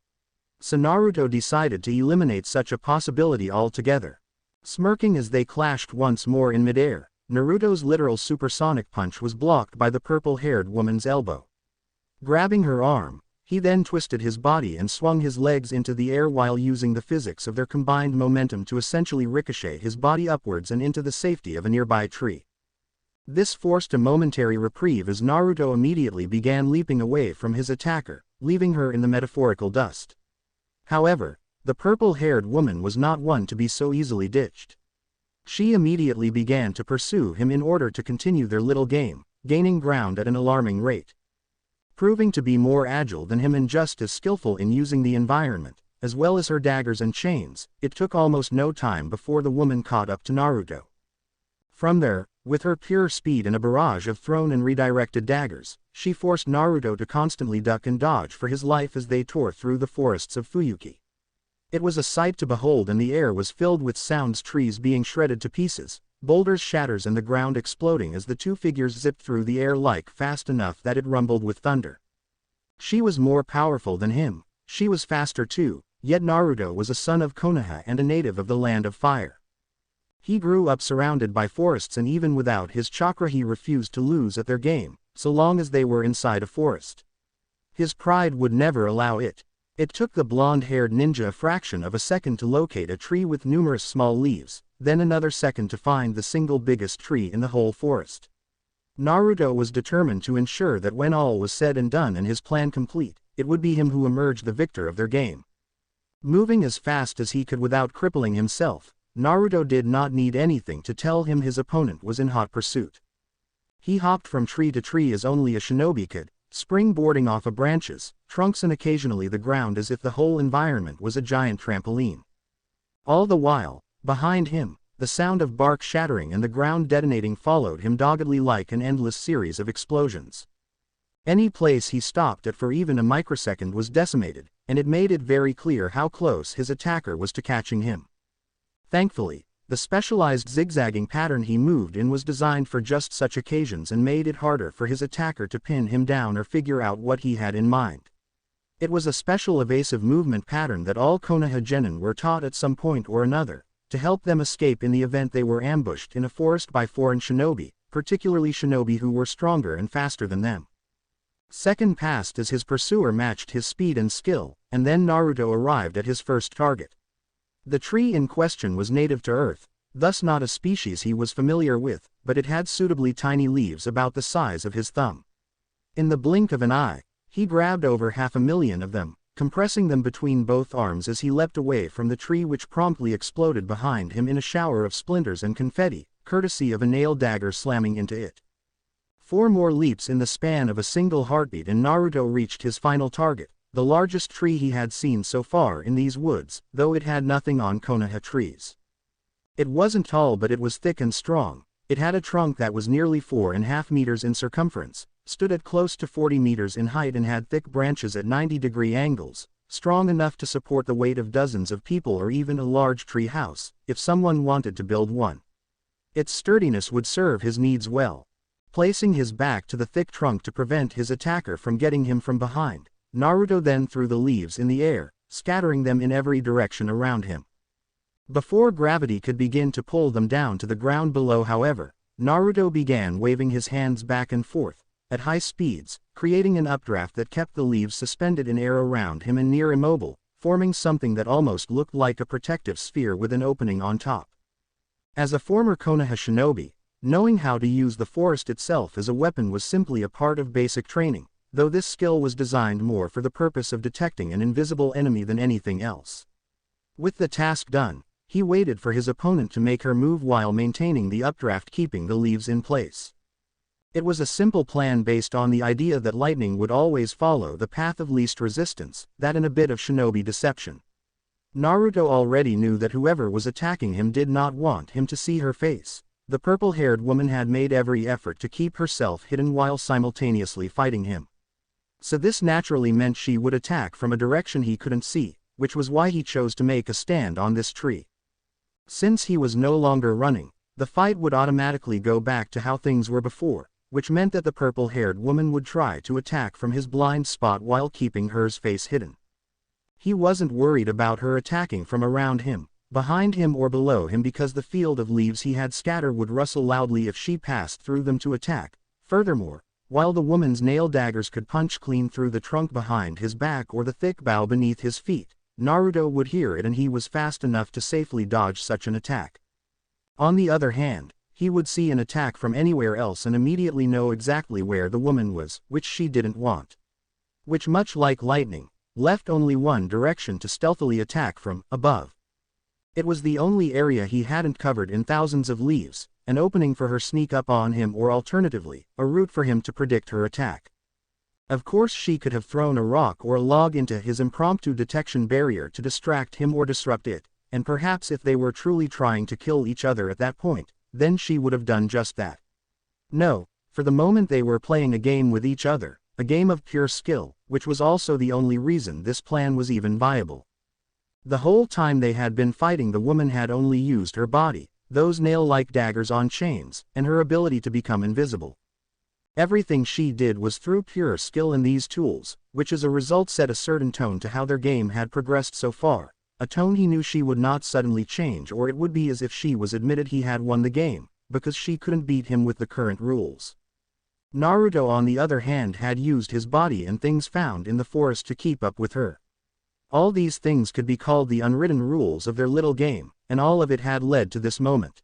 So Naruto decided to eliminate such a possibility altogether. Smirking as they clashed once more in midair, Naruto's literal supersonic punch was blocked by the purple-haired woman's elbow. Grabbing her arm, he then twisted his body and swung his legs into the air while using the physics of their combined momentum to essentially ricochet his body upwards and into the safety of a nearby tree. This forced a momentary reprieve as Naruto immediately began leaping away from his attacker, leaving her in the metaphorical dust. However, the purple-haired woman was not one to be so easily ditched. She immediately began to pursue him in order to continue their little game, gaining ground at an alarming rate. Proving to be more agile than him and just as skillful in using the environment, as well as her daggers and chains, it took almost no time before the woman caught up to Naruto. From there, With her pure speed and a barrage of thrown and redirected daggers, she forced Naruto to constantly duck and dodge for his life as they tore through the forests of Fuyuki. It was a sight to behold, and the air was filled with sounds, trees being shredded to pieces, boulders shatters and the ground exploding as the two figures zipped through the air like fast enough that it rumbled with thunder. She was more powerful than him, she was faster too, yet Naruto was a son of Konoha and a native of the Land of Fire. He grew up surrounded by forests, and even without his chakra he refused to lose at their game, so long as they were inside a forest. His pride would never allow it. It took the blonde-haired ninja a fraction of a second to locate a tree with numerous small leaves, then another second to find the single biggest tree in the whole forest. Naruto was determined to ensure that when all was said and done and his plan complete, it would be him who emerged the victor of their game. Moving as fast as he could without crippling himself, Naruto did not need anything to tell him his opponent was in hot pursuit. He hopped from tree to tree as only a shinobi could, springboarding off of branches, trunks and occasionally the ground as if the whole environment was a giant trampoline. All the while, behind him, the sound of bark shattering and the ground detonating followed him doggedly like an endless series of explosions. Any place he stopped at for even a microsecond was decimated, and it made it very clear how close his attacker was to catching him. Thankfully, the specialized zigzagging pattern he moved in was designed for just such occasions and made it harder for his attacker to pin him down or figure out what he had in mind. It was a special evasive movement pattern that all Konoha genin were taught at some point or another, to help them escape in the event they were ambushed in a forest by foreign shinobi, particularly shinobi who were stronger and faster than them. Second passed as his pursuer matched his speed and skill, and then Naruto arrived at his first target. The tree in question was native to Earth, thus not a species he was familiar with, but it had suitably tiny leaves about the size of his thumb. In the blink of an eye, he grabbed over 500,000 of them, compressing them between both arms as he leapt away from the tree, which promptly exploded behind him in a shower of splinters and confetti, courtesy of a nail dagger slamming into it. 4 more leaps in the span of a single heartbeat and Naruto reached his final target, the largest tree he had seen so far in these woods, though it had nothing on Konoha trees. It wasn't tall, but it was thick and strong. It had a trunk that was nearly 4.5 meters in circumference, stood at close to 40 meters in height and had thick branches at 90-degree angles, strong enough to support the weight of dozens of people or even a large tree house, if someone wanted to build one. Its sturdiness would serve his needs well. Placing his back to the thick trunk to prevent his attacker from getting him from behind, Naruto then threw the leaves in the air, scattering them in every direction around him. Before gravity could begin to pull them down to the ground below, however, Naruto began waving his hands back and forth, at high speeds, creating an updraft that kept the leaves suspended in air around him and near immobile, forming something that almost looked like a protective sphere with an opening on top. As a former Konoha shinobi, knowing how to use the forest itself as a weapon was simply a part of basic training, though this skill was designed more for the purpose of detecting an invisible enemy than anything else. With the task done, he waited for his opponent to make her move while maintaining the updraft, keeping the leaves in place. It was a simple plan based on the idea that lightning would always follow the path of least resistance, that and a bit of shinobi deception. Naruto already knew that whoever was attacking him did not want him to see her face. The purple-haired woman had made every effort to keep herself hidden while simultaneously fighting him. So this naturally meant she would attack from a direction he couldn't see, which was why he chose to make a stand on this tree. Since he was no longer running, the fight would automatically go back to how things were before, which meant that the purple-haired woman would try to attack from his blind spot while keeping hers face hidden. He wasn't worried about her attacking from around him, behind him or below him, because the field of leaves he had scattered would rustle loudly if she passed through them to attack. Furthermore, while the woman's nail daggers could punch clean through the trunk behind his back or the thick bough beneath his feet, Naruto would hear it and he was fast enough to safely dodge such an attack. On the other hand, he would see an attack from anywhere else and immediately know exactly where the woman was, which she didn't want. Which, much like lightning, left only one direction to stealthily attack from, above. It was the only area he hadn't covered in thousands of leaves, an opening for her sneak up on him, or alternatively, a route for him to predict her attack. Of course she could have thrown a rock or a log into his impromptu detection barrier to distract him or disrupt it, and perhaps if they were truly trying to kill each other at that point, then she would have done just that. No, for the moment they were playing a game with each other, a game of pure skill, which was also the only reason this plan was even viable. The whole time they had been fighting, the woman had only used her body, those nail-like daggers on chains, and her ability to become invisible. Everything she did was through pure skill in these tools, which as a result set a certain tone to how their game had progressed so far, a tone he knew she would not suddenly change, or it would be as if she was admitted he had won the game, because she couldn't beat him with the current rules. Naruto on the other hand had used his body and things found in the forest to keep up with her. All these things could be called the unwritten rules of their little game, and all of it had led to this moment.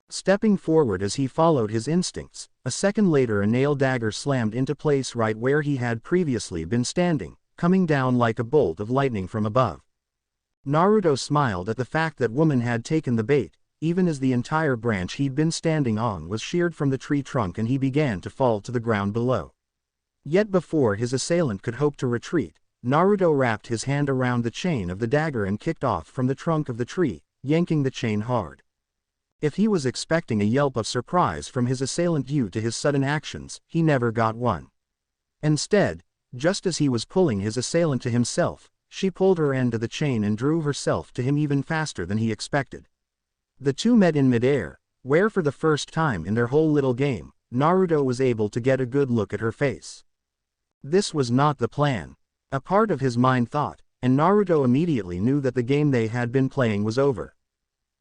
Stepping forward as he followed his instincts, a second later a nail dagger slammed into place right where he had previously been standing, coming down like a bolt of lightning from above. Naruto smiled at the fact that woman had taken the bait, even as the entire branch he'd been standing on was sheared from the tree trunk and he began to fall to the ground below. Yet before his assailant could hope to retreat, Naruto wrapped his hand around the chain of the dagger and kicked off from the trunk of the tree, yanking the chain hard. If he was expecting a yelp of surprise from his assailant due to his sudden actions, he never got one. Instead, just as he was pulling his assailant to himself, she pulled her end of the chain and drew herself to him even faster than he expected. The two met in midair, where for the first time in their whole little game, Naruto was able to get a good look at her face. This was not the plan. A part of his mind thought, and Naruto immediately knew that the game they had been playing was over.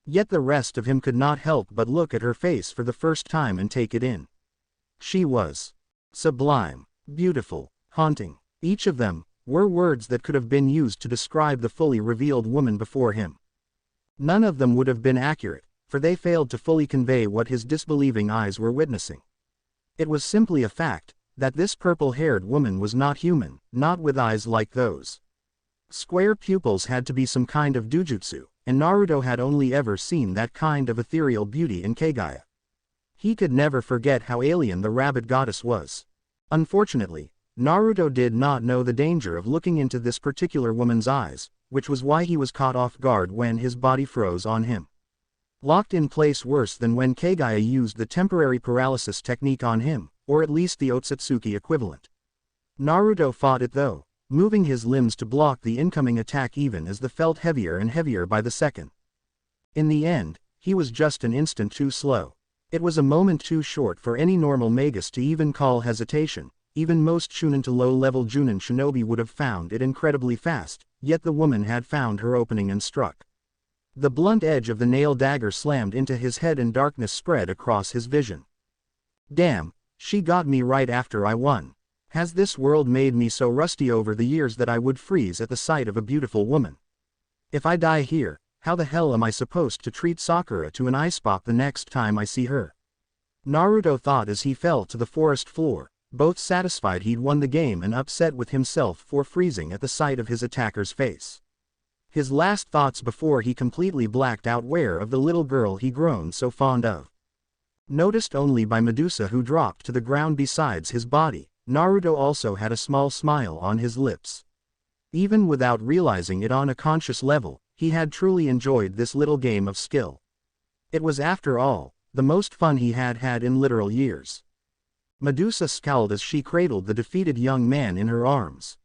Yet the rest of him could not help but look at her face for the first time and take it in. She was sublime, beautiful, haunting. Each of them were words that could have been used to describe the fully revealed woman before him. None of them would have been accurate, for they failed to fully convey what his disbelieving eyes were witnessing. It was simply a fact that this purple-haired woman was not human, not with eyes like those. Square pupils had to be some kind of dujutsu, and Naruto had only ever seen that kind of ethereal beauty in Kagaya. He could never forget how alien the rabbit goddess was. Unfortunately, Naruto did not know the danger of looking into this particular woman's eyes, which was why he was caught off guard when his body froze on him. Locked in place worse than when Kagaya used the temporary paralysis technique on him, or at least the Otsutsuki equivalent. Naruto fought it though, moving his limbs to block the incoming attack even as the felt heavier and heavier by the second. In the end, he was just an instant too slow. It was a moment too short for any normal magus to even call hesitation. Even most Chunin to low-level Junin shinobi would have found it incredibly fast, yet the woman had found her opening and struck. The blunt edge of the nail dagger slammed into his head and darkness spread across his vision. Damn, she got me right after I won. Has this world made me so rusty over the years that I would freeze at the sight of a beautiful woman? If I die here, how the hell am I supposed to treat Sakura to an ice pop the next time I see her? Naruto thought as he fell to the forest floor, both satisfied he'd won the game and upset with himself for freezing at the sight of his attacker's face. His last thoughts before he completely blacked out were of the little girl he grown so fond of. Noticed only by Medusa who dropped to the ground besides his body, Naruto also had a small smile on his lips. Even without realizing it on a conscious level, he had truly enjoyed this little game of skill. It was after all, the most fun he had had in literal years. Medusa scowled as she cradled the defeated young man in her arms.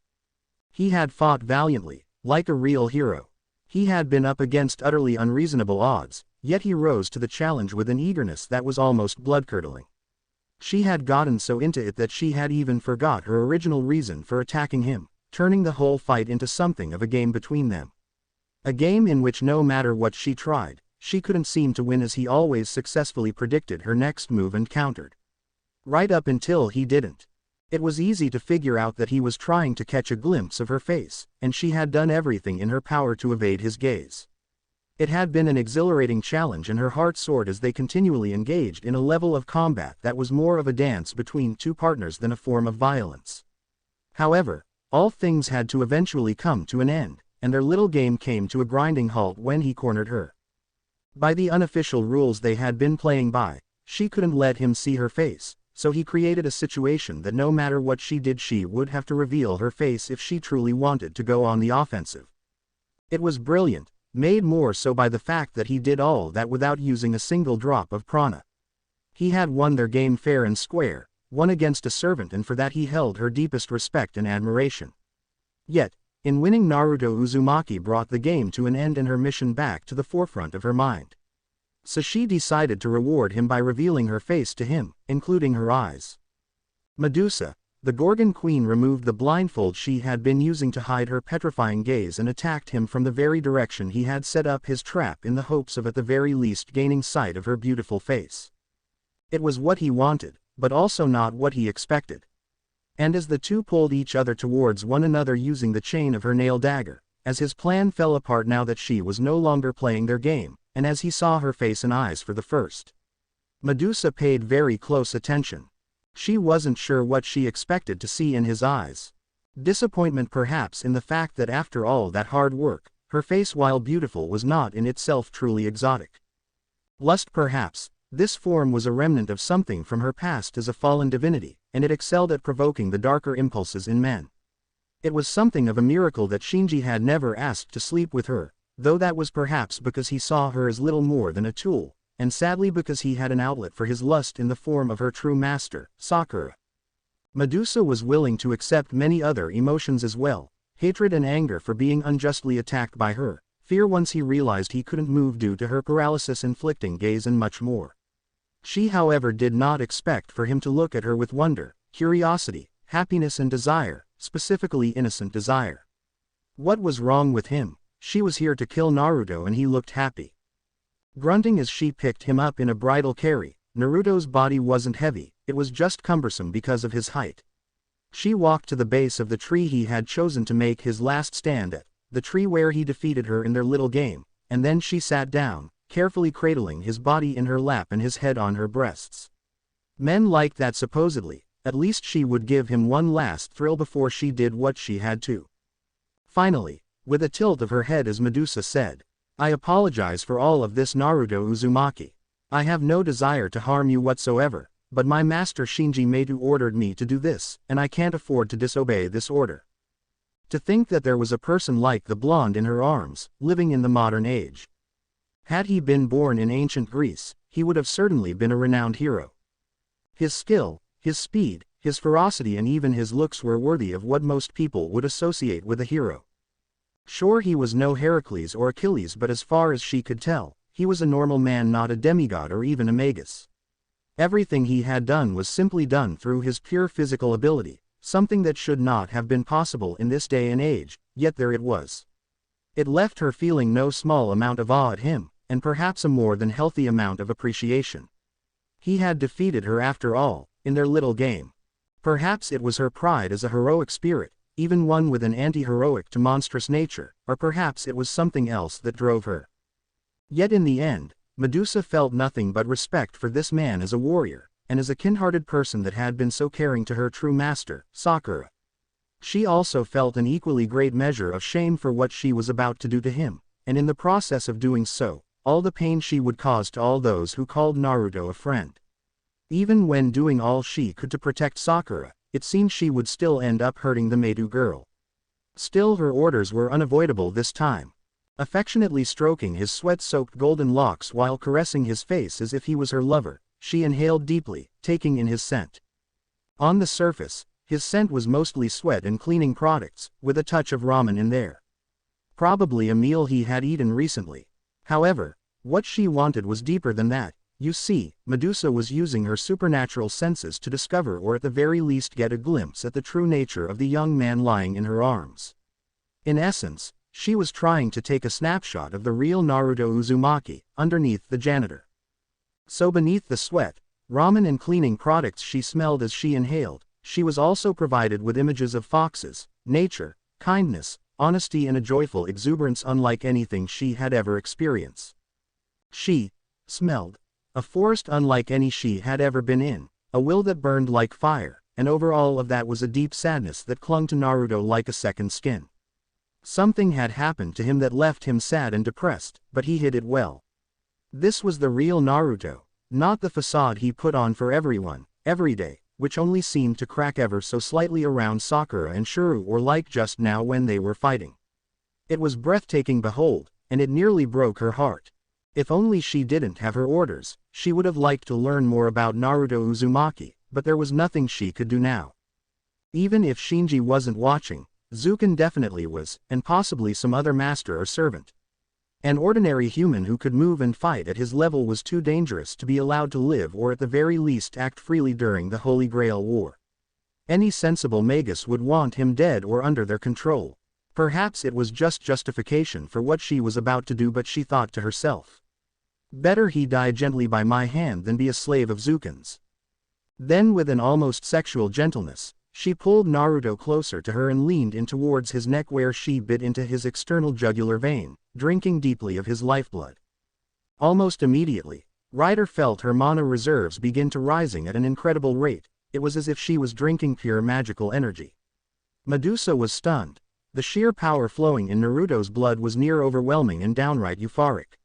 He had fought valiantly, like a real hero. He had been up against utterly unreasonable odds, yet he rose to the challenge with an eagerness that was almost blood-curdling. She had gotten so into it that she had even forgot her original reason for attacking him, turning the whole fight into something of a game between them. A game in which no matter what she tried, she couldn't seem to win as he always successfully predicted her next move and countered. Right up until he didn't. It was easy to figure out that he was trying to catch a glimpse of her face, and she had done everything in her power to evade his gaze. It had been an exhilarating challenge and her heart soared as they continually engaged in a level of combat that was more of a dance between two partners than a form of violence. However, all things had to eventually come to an end, and their little game came to a grinding halt when he cornered her. By the unofficial rules they had been playing by, she couldn't let him see her face. So he created a situation that no matter what she did she would have to reveal her face if she truly wanted to go on the offensive. It was brilliant, made more so by the fact that he did all that without using a single drop of prana. He had won their game fair and square, won against a servant, and for that he held her deepest respect and admiration. Yet, in winning, Naruto Uzumaki brought the game to an end and her mission back to the forefront of her mind. So she decided to reward him by revealing her face to him, including her eyes. Medusa, the Gorgon Queen, removed the blindfold she had been using to hide her petrifying gaze and attacked him from the very direction he had set up his trap in the hopes of at the very least gaining sight of her beautiful face. It was what he wanted, but also not what he expected. And as the two pulled each other towards one another using the chain of her nail dagger, as his plan fell apart now that she was no longer playing their game, and as he saw her face and eyes for the first, Medusa paid very close attention. She wasn't sure what she expected to see in his eyes. Disappointment perhaps in the fact that after all that hard work, her face while beautiful was not in itself truly exotic. Lust perhaps. This form was a remnant of something from her past as a fallen divinity, and it excelled at provoking the darker impulses in men. It was something of a miracle that Shinji had never asked to sleep with her, though that was perhaps because he saw her as little more than a tool, and sadly because he had an outlet for his lust in the form of her true master, Sakura. Medusa was willing to accept many other emotions as well, hatred and anger for being unjustly attacked by her, fear once he realized he couldn't move due to her paralysis-inflicting gaze, and much more. She however did not expect for him to look at her with wonder, curiosity, happiness and desire, specifically innocent desire. What was wrong with him? She was here to kill Naruto and he looked happy. Grunting as she picked him up in a bridal carry, Naruto's body wasn't heavy, it was just cumbersome because of his height. She walked to the base of the tree he had chosen to make his last stand at, the tree where he defeated her in their little game, and then she sat down, carefully cradling his body in her lap and his head on her breasts. Men liked that supposedly, at least she would give him one last thrill before she did what she had to. Finally, with a tilt of her head as Medusa said, "I apologize for all of this, Naruto Uzumaki. I have no desire to harm you whatsoever, but my master Shinji Medu ordered me to do this, and I can't afford to disobey this order." To think that there was a person like the blonde in her arms, living in the modern age. Had he been born in ancient Greece, he would have certainly been a renowned hero. His skill, his speed, his ferocity and even his looks were worthy of what most people would associate with a hero. Sure, he was no Heracles or Achilles, but as far as she could tell, he was a normal man, not a demigod or even a magus. Everything he had done was simply done through his pure physical ability, something that should not have been possible in this day and age, yet there it was. It left her feeling no small amount of awe at him, and perhaps a more than healthy amount of appreciation. He had defeated her after all, in their little game. Perhaps it was her pride as a heroic spirit, even one with an anti-heroic to monstrous nature, or perhaps it was something else that drove her. Yet in the end, Medusa felt nothing but respect for this man as a warrior, and as a kin-hearted person that had been so caring to her true master, Sakura. She also felt an equally great measure of shame for what she was about to do to him, and in the process of doing so, all the pain she would cause to all those who called Naruto a friend. Even when doing all she could to protect Sakura, it seemed she would still end up hurting the Medu girl. Still, her orders were unavoidable this time. Affectionately stroking his sweat-soaked golden locks while caressing his face as if he was her lover, she inhaled deeply, taking in his scent. On the surface, his scent was mostly sweat and cleaning products, with a touch of ramen in there. Probably a meal he had eaten recently. However, what she wanted was deeper than that. You see, Medusa was using her supernatural senses to discover or at the very least get a glimpse at the true nature of the young man lying in her arms. In essence, she was trying to take a snapshot of the real Naruto Uzumaki, underneath the janitor. So beneath the sweat, ramen and cleaning products she smelled as she inhaled, she was also provided with images of foxes, nature, kindness, honesty and a joyful exuberance unlike anything she had ever experienced. She smelled a forest unlike any she had ever been in, a will that burned like fire, and over all of that was a deep sadness that clung to Naruto like a second skin. Something had happened to him that left him sad and depressed, but he hid it well. This was the real Naruto, not the facade he put on for everyone, every day, which only seemed to crack ever so slightly around Sakura and Shuru, or like just now when they were fighting. It was breathtaking. Behold, and it nearly broke her heart. If only she didn't have her orders, she would have liked to learn more about Naruto Uzumaki, but there was nothing she could do now. Even if Shinji wasn't watching, Zuken definitely was, and possibly some other master or servant. An ordinary human who could move and fight at his level was too dangerous to be allowed to live or at the very least act freely during the Holy Grail War. Any sensible magus would want him dead or under their control. Perhaps it was just justification for what she was about to do, but she thought to herself, better he die gently by my hand than be a slave of Zuken's. Then with an almost sexual gentleness, she pulled Naruto closer to her and leaned in towards his neck where she bit into his external jugular vein, drinking deeply of his lifeblood. Almost immediately, Ryder felt her mana reserves begin to rising at an incredible rate. It was as if she was drinking pure magical energy. Medusa was stunned. The sheer power flowing in Naruto's blood was near overwhelming and downright euphoric.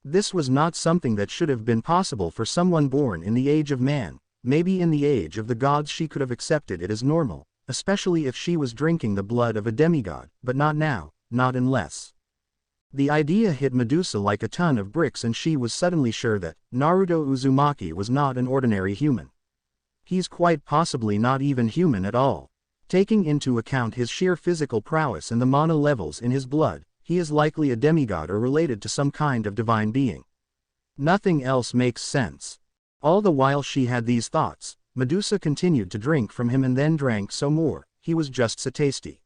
This was not something that should have been possible for someone born in the age of man. Maybe in the age of the gods she could have accepted it as normal, especially if she was drinking the blood of a demigod, but not now, not unless. The idea hit Medusa like a ton of bricks, and she was suddenly sure that Naruto Uzumaki was not an ordinary human. He's quite possibly not even human at all. Taking into account his sheer physical prowess and the mana levels in his blood, he is likely a demigod or related to some kind of divine being. Nothing else makes sense. All the while she had these thoughts, Medusa continued to drink from him and then drank so more. He was just so tasty.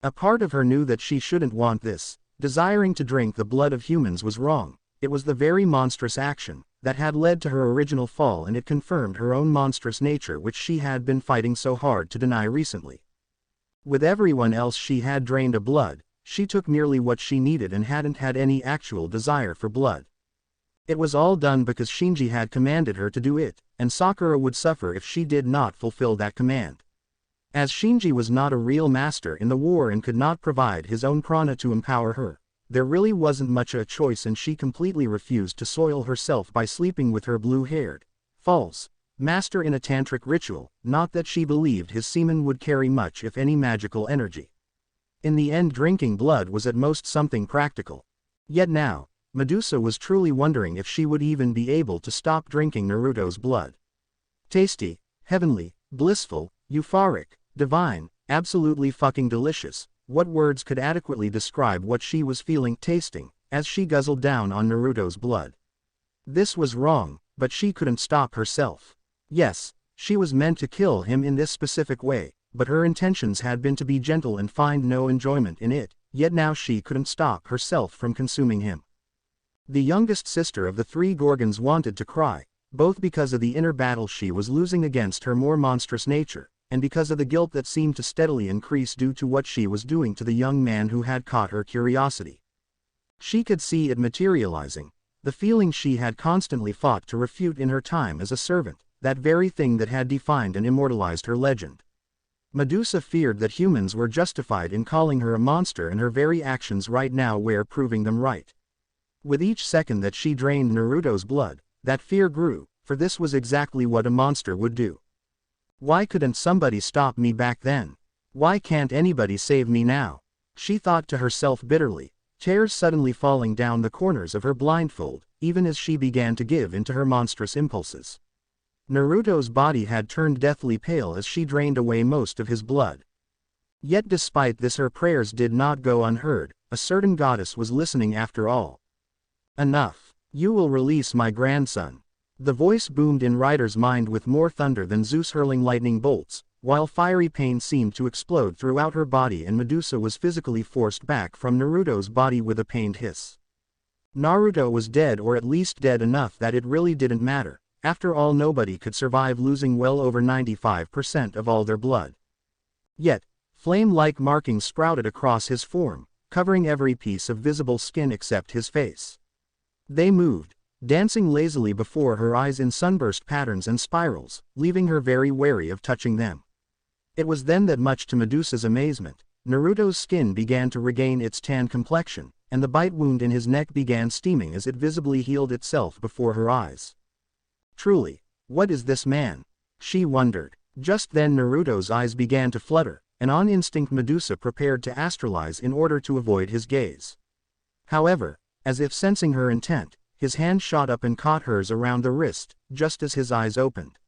A part of her knew that she shouldn't want this. Desiring to drink the blood of humans was wrong. It was the very monstrous action that had led to her original fall, and it confirmed her own monstrous nature, which she had been fighting so hard to deny recently. With everyone else she had drained a blood, she took merely what she needed and hadn't had any actual desire for blood. It was all done because Shinji had commanded her to do it, and Sakura would suffer if she did not fulfill that command. As Shinji was not a real master in the war and could not provide his own prana to empower her, there really wasn't much a choice, and she completely refused to soil herself by sleeping with her blue-haired, false master in a tantric ritual. Not that she believed his semen would carry much if any magical energy. In the end, drinking blood was at most something practical. Yet now, Medusa was truly wondering if she would even be able to stop drinking Naruto's blood. Tasty, heavenly, blissful, euphoric, divine, absolutely fucking delicious. What words could adequately describe what she was feeling tasting as she guzzled down on Naruto's blood? This was wrong, but she couldn't stop herself. Yes, she was meant to kill him in this specific way, but her intentions had been to be gentle and find no enjoyment in it, yet now she couldn't stop herself from consuming him. The youngest sister of the three Gorgons wanted to cry, both because of the inner battle she was losing against her more monstrous nature, and because of the guilt that seemed to steadily increase due to what she was doing to the young man who had caught her curiosity. She could see it materializing, the feeling she had constantly fought to refute in her time as a servant, that very thing that had defined and immortalized her legend. Medusa feared that humans were justified in calling her a monster, and her very actions right now were proving them right. With each second that she drained Naruto's blood, that fear grew, for this was exactly what a monster would do. Why couldn't somebody stop me back then? Why can't anybody save me now? She thought to herself bitterly, tears suddenly falling down the corners of her blindfold, even as she began to give in to her monstrous impulses. Naruto's body had turned deathly pale as she drained away most of his blood. Yet despite this, her prayers did not go unheard. A certain goddess was listening after all. Enough. You will release my grandson. The voice boomed in Ryder's mind with more thunder than Zeus hurling lightning bolts, while fiery pain seemed to explode throughout her body, and Medusa was physically forced back from Naruto's body with a pained hiss. Naruto was dead, or at least dead enough that it really didn't matter. After all, nobody could survive losing well over 95% of all their blood. Yet, flame-like markings sprouted across his form, covering every piece of visible skin except his face. They moved, dancing lazily before her eyes in sunburst patterns and spirals, leaving her very wary of touching them. It was then that, much to Medusa's amazement, Naruto's skin began to regain its tan complexion, and the bite wound in his neck began steaming as it visibly healed itself before her eyes. Truly, what is this man? She wondered. Just then Naruto's eyes began to flutter, and on instinct Medusa prepared to astralize in order to avoid his gaze. However, as if sensing her intent, his hand shot up and caught hers around the wrist, just as his eyes opened.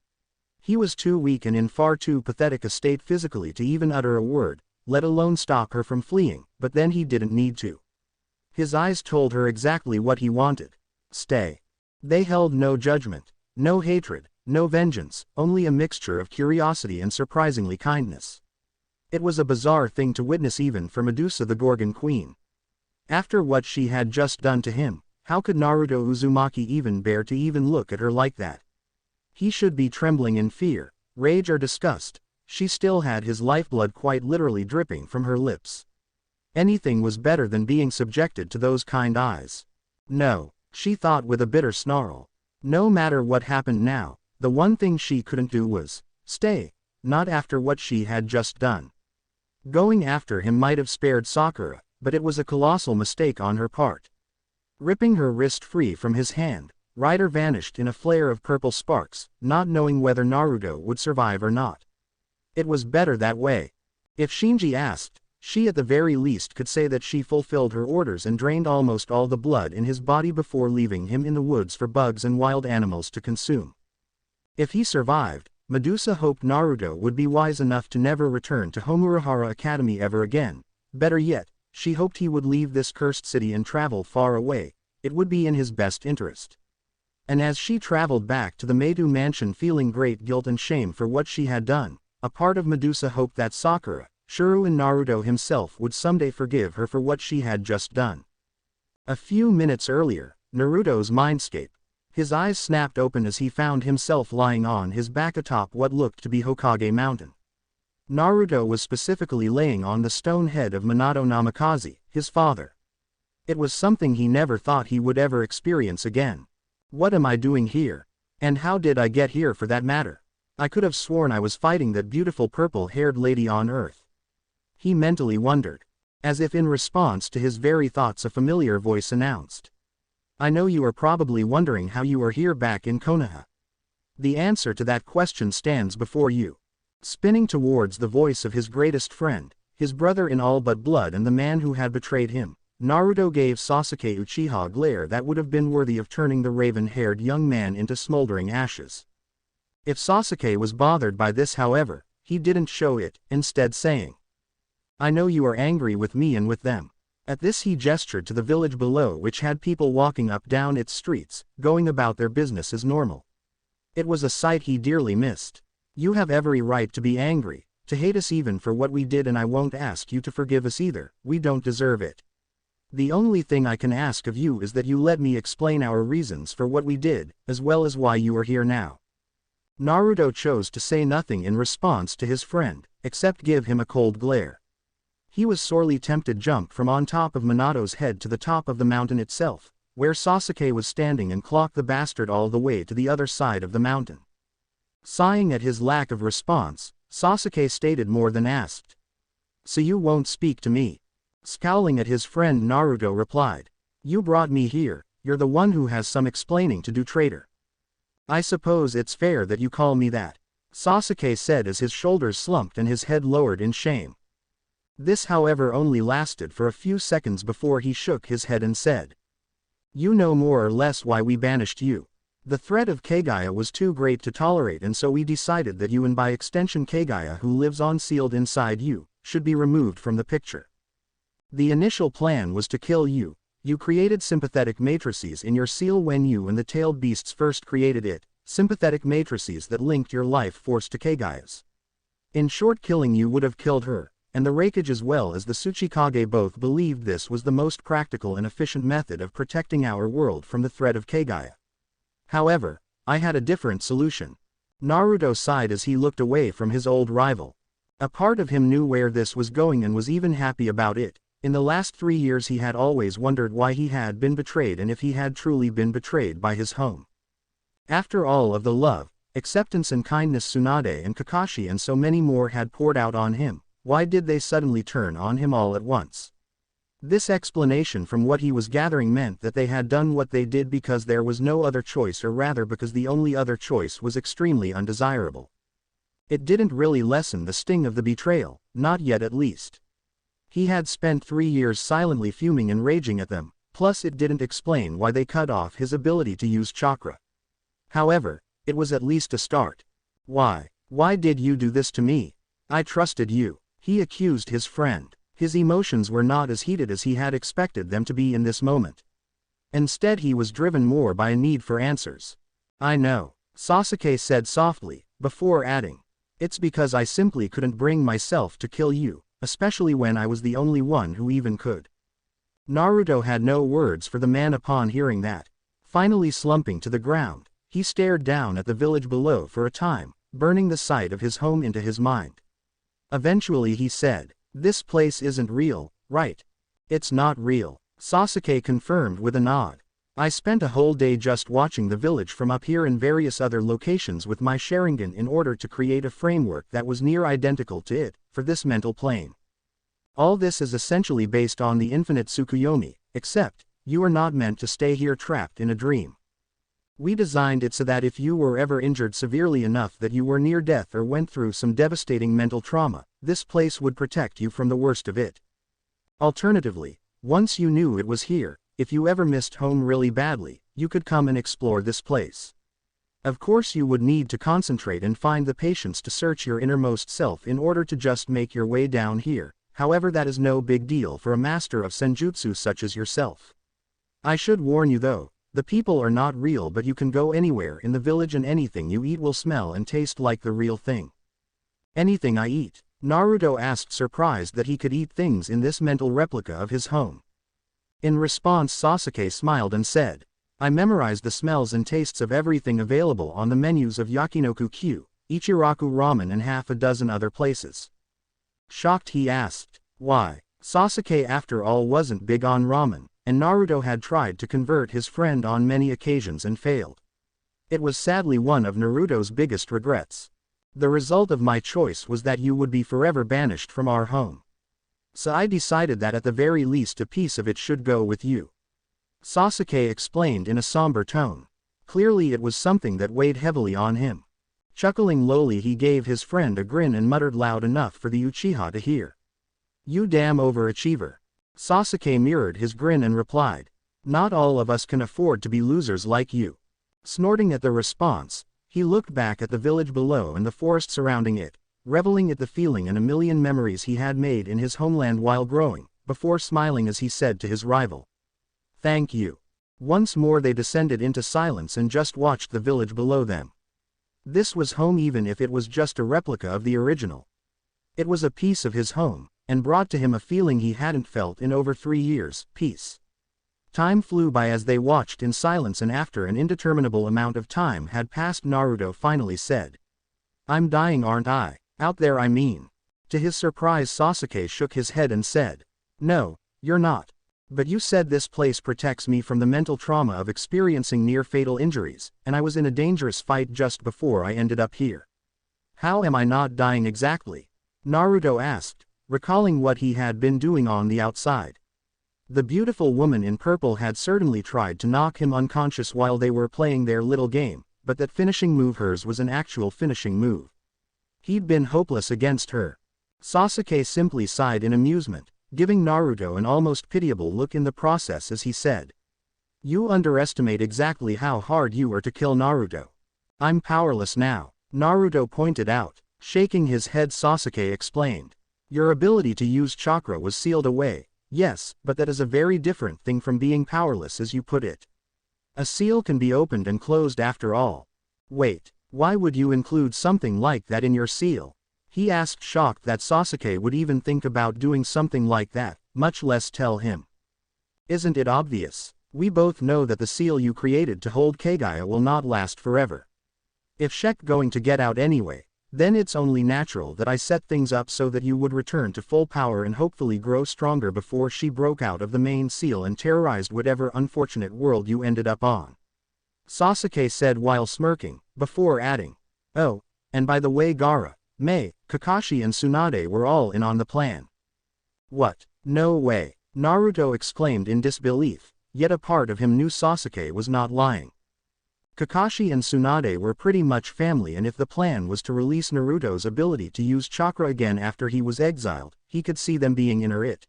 He was too weak and in far too pathetic a state physically to even utter a word, let alone stop her from fleeing, but then he didn't need to. His eyes told her exactly what he wanted. Stay. They held no judgment, no hatred, no vengeance, only a mixture of curiosity and surprisingly kindness. It was a bizarre thing to witness even for Medusa the Gorgon Queen. After what she had just done to him, how could Naruto Uzumaki even bear to even look at her like that? He should be trembling in fear, rage or disgust. She still had his lifeblood quite literally dripping from her lips. Anything was better than being subjected to those kind eyes. No, she thought with a bitter snarl. No matter what happened now, the one thing she couldn't do was stay, not after what she had just done. Going after him might have spared Sakura, but it was a colossal mistake on her part. Ripping her wrist free from his hand, Ryder vanished in a flare of purple sparks, not knowing whether Naruto would survive or not. It was better that way. If Shinji asked, she at the very least could say that she fulfilled her orders and drained almost all the blood in his body before leaving him in the woods for bugs and wild animals to consume. If he survived, Medusa hoped Naruto would be wise enough to never return to Homurahara Academy ever again. Better yet, she hoped he would leave this cursed city and travel far away. It would be in his best interest. And as she traveled back to the Meidou mansion feeling great guilt and shame for what she had done, a part of Medusa hoped that Sakura, Shuru and Naruto himself would someday forgive her for what she had just done. A few minutes earlier, Naruto's mindscape. His eyes snapped open as he found himself lying on his back atop what looked to be Hokage Mountain. Naruto was specifically laying on the stone head of Minato Namikaze, his father. It was something he never thought he would ever experience again. What am I doing here? And how did I get here for that matter? I could have sworn I was fighting that beautiful purple-haired lady on Earth. He mentally wondered. As if in response to his very thoughts a familiar voice announced. I know you are probably wondering how you are here back in Konoha. The answer to that question stands before you. Spinning towards the voice of his greatest friend, his brother in all but blood and the man who had betrayed him, Naruto gave Sasuke Uchiha a glare that would have been worthy of turning the raven-haired young man into smoldering ashes. If Sasuke was bothered by this however, he didn't show it, instead saying, I know you are angry with me and with them. At this he gestured to the village below which had people walking up down its streets, going about their business as normal. It was a sight he dearly missed. You have every right to be angry, to hate us even for what we did, and I won't ask you to forgive us either, we don't deserve it. The only thing I can ask of you is that you let me explain our reasons for what we did, as well as why you are here now. Naruto chose to say nothing in response to his friend, except give him a cold glare. He was sorely tempted to jump from on top of Minato's head to the top of the mountain itself, where Sasuke was standing, and clock the bastard all the way to the other side of the mountain. Sighing at his lack of response, Sasuke stated more than asked. So you won't speak to me? Scowling at his friend, Naruto replied. You brought me here, you're the one who has some explaining to do, traitor. I suppose it's fair that you call me that, Sasuke said as his shoulders slumped and his head lowered in shame. This however only lasted for a few seconds before he shook his head and said. You know more or less why we banished you. The threat of Kagaya was too great to tolerate, and so we decided that you, and by extension Kagaya who lives on sealed inside you, should be removed from the picture. The initial plan was to kill you. You created sympathetic matrices in your seal when you and the tailed beasts first created it, sympathetic matrices that linked your life force to Kagaya's. In short, killing you would have killed her, and the Raikage as well as the Tsuchikage both believed this was the most practical and efficient method of protecting our world from the threat of Kagaya. However, I had a different solution. Naruto sighed as he looked away from his old rival. A part of him knew where this was going and was even happy about it. In the last 3 years he had always wondered why he had been betrayed, and if he had truly been betrayed by his home. After all of the love, acceptance and kindness Tsunade and Kakashi and so many more had poured out on him, why did they suddenly turn on him all at once? This explanation from what he was gathering meant that they had done what they did because there was no other choice, or rather because the only other choice was extremely undesirable. It didn't really lessen the sting of the betrayal, not yet at least. He had spent 3 years silently fuming and raging at them, Plus it didn't explain why they cut off his ability to use chakra. However, it was at least a start. Why did you do this to me? I trusted you, he accused his friend. His emotions were not as heated as he had expected them to be in this moment. Instead he was driven more by a need for answers. I know, Sasuke said softly, before adding. It's because I simply couldn't bring myself to kill you, especially when I was the only one who even could. Naruto had no words for the man upon hearing that. Finally slumping to the ground, he stared down at the village below for a time, burning the sight of his home into his mind. Eventually he said, "This place isn't real, right?" "It's not real," Sasuke confirmed with a nod. "I spent a whole day just watching the village from up here and various other locations with my Sharingan in order to create a framework that was near identical to it, for this mental plane. All this is essentially based on the infinite Tsukuyomi, except, you are not meant to stay here trapped in a dream. We designed it so that if you were ever injured severely enough that you were near death or went through some devastating mental trauma, this place would protect you from the worst of it. Alternatively, once you knew it was here, if you ever missed home really badly, you could come and explore this place. Of course you would need to concentrate and find the patience to search your innermost self in order to just make your way down here, however that is no big deal for a master of senjutsu such as yourself. I should warn you though, the people are not real but you can go anywhere in the village and anything you eat will smell and taste like the real thing." "Anything I eat?" Naruto asked, surprised that he could eat things in this mental replica of his home. In response Sasuke smiled and said, "I memorized the smells and tastes of everything available on the menus of Yakinoku-Q, Ichiraku Ramen and half a dozen other places." Shocked he asked, "Why?" Sasuke after all wasn't big on ramen, and Naruto had tried to convert his friend on many occasions and failed. It was sadly one of Naruto's biggest regrets. "The result of my choice was that you would be forever banished from our home. So I decided that at the very least a piece of it should go with you," Sasuke explained in a somber tone. Clearly it was something that weighed heavily on him. Chuckling lowly he gave his friend a grin and muttered loud enough for the Uchiha to hear. "You damn overachiever." Sasuke mirrored his grin and replied, "Not all of us can afford to be losers like you." Snorting at the response, he looked back at the village below and the forest surrounding it, reveling at the feeling and a million memories he had made in his homeland while growing, before smiling as he said to his rival, "Thank you." Once more they descended into silence and just watched the village below them. This was home even if it was just a replica of the original. It was a piece of his home, and brought to him a feeling he hadn't felt in over 3 years, peace. Time flew by as they watched in silence and after an indeterminable amount of time had passed Naruto finally said, "I'm dying aren't I? Out there I mean." To his surprise Sasuke shook his head and said, "No, you're not. But you said this place protects me from the mental trauma of experiencing near-fatal injuries, and I was in a dangerous fight just before I ended up here. How am I not dying exactly?" Naruto asked, recalling what he had been doing on the outside. The beautiful woman in purple had certainly tried to knock him unconscious while they were playing their little game, but that finishing move hers was an actual finishing move. He'd been hopeless against her. Sasuke simply sighed in amusement, giving Naruto an almost pitiable look in the process as he said, "You underestimate exactly how hard you are to kill Naruto." "I'm powerless now," Naruto pointed out, shaking his head. Sasuke explained, "Your ability to use chakra was sealed away, yes, but that is a very different thing from being powerless as you put it. A seal can be opened and closed after all." "Wait, why would you include something like that in your seal?" he asked, shocked that Sasuke would even think about doing something like that, much less tell him. "Isn't it obvious? We both know that the seal you created to hold Kagaya will not last forever. If Shek going to get out anyway, then it's only natural that I set things up so that you would return to full power and hopefully grow stronger before she broke out of the main seal and terrorized whatever unfortunate world you ended up on," Sasuke said while smirking, before adding, "Oh, and by the way Gaara, Mei, Kakashi and Tsunade were all in on the plan." "What? No way," Naruto exclaimed in disbelief, yet a part of him knew Sasuke was not lying. Kakashi and Tsunade were pretty much family, and if the plan was to release Naruto's ability to use chakra again after he was exiled, he could see them being in it.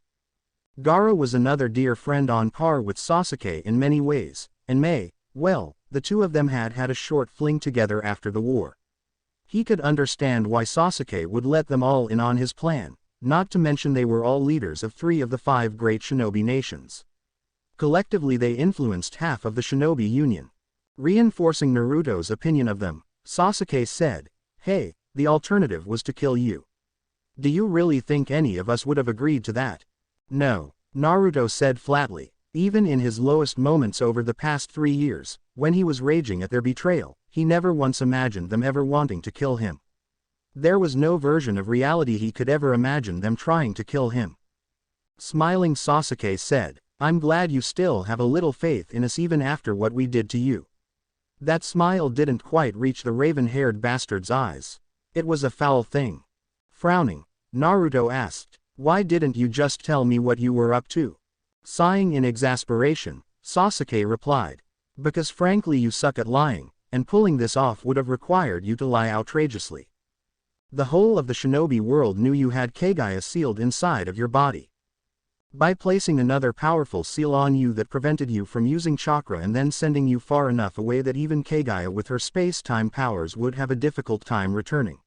Gaara was another dear friend on par with Sasuke in many ways, and well, the two of them had had a short fling together after the war. He could understand why Sasuke would let them all in on his plan, not to mention they were all leaders of 3 of the 5 great shinobi nations. Collectively they influenced half of the shinobi union. Reinforcing Naruto's opinion of them, Sasuke said, "Hey, the alternative was to kill you. Do you really think any of us would have agreed to that?" "No," Naruto said flatly. Even in his lowest moments over the past 3 years, when he was raging at their betrayal, he never once imagined them ever wanting to kill him. There was no version of reality he could ever imagine them trying to kill him. Smiling, Sasuke said, "I'm glad you still have a little faith in us even after what we did to you." That smile didn't quite reach the raven-haired bastard's eyes. It was a foul thing. Frowning, Naruto asked, "Why didn't you just tell me what you were up to?" Sighing in exasperation, Sasuke replied, "Because frankly you suck at lying, and pulling this off would have required you to lie outrageously. The whole of the shinobi world knew you had Kagaya sealed inside of your body. By placing another powerful seal on you that prevented you from using chakra and then sending you far enough away that even Kagaya with her space-time powers would have a difficult time returning.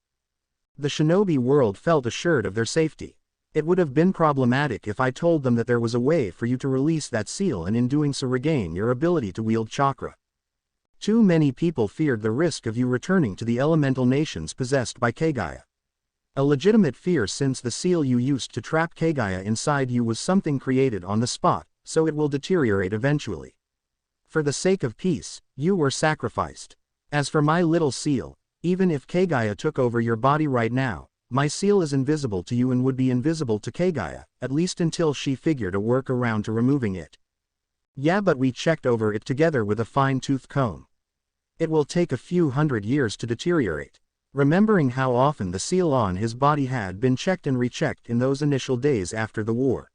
The shinobi world felt assured of their safety. It would have been problematic if I told them that there was a way for you to release that seal and in doing so regain your ability to wield chakra. Too many people feared the risk of you returning to the elemental nations possessed by Kagaya. A legitimate fear since the seal you used to trap Kagaya inside you was something created on the spot, so it will deteriorate eventually. For the sake of peace, you were sacrificed. As for my little seal, even if Kagaya took over your body right now, my seal is invisible to you and would be invisible to Kagaya, at least until she figured a workaround to removing it. Yeah, but we checked over it together with a fine-tooth comb. It will take a few hundred years to deteriorate." Remembering how often the seal on his body had been checked and rechecked in those initial days after the war,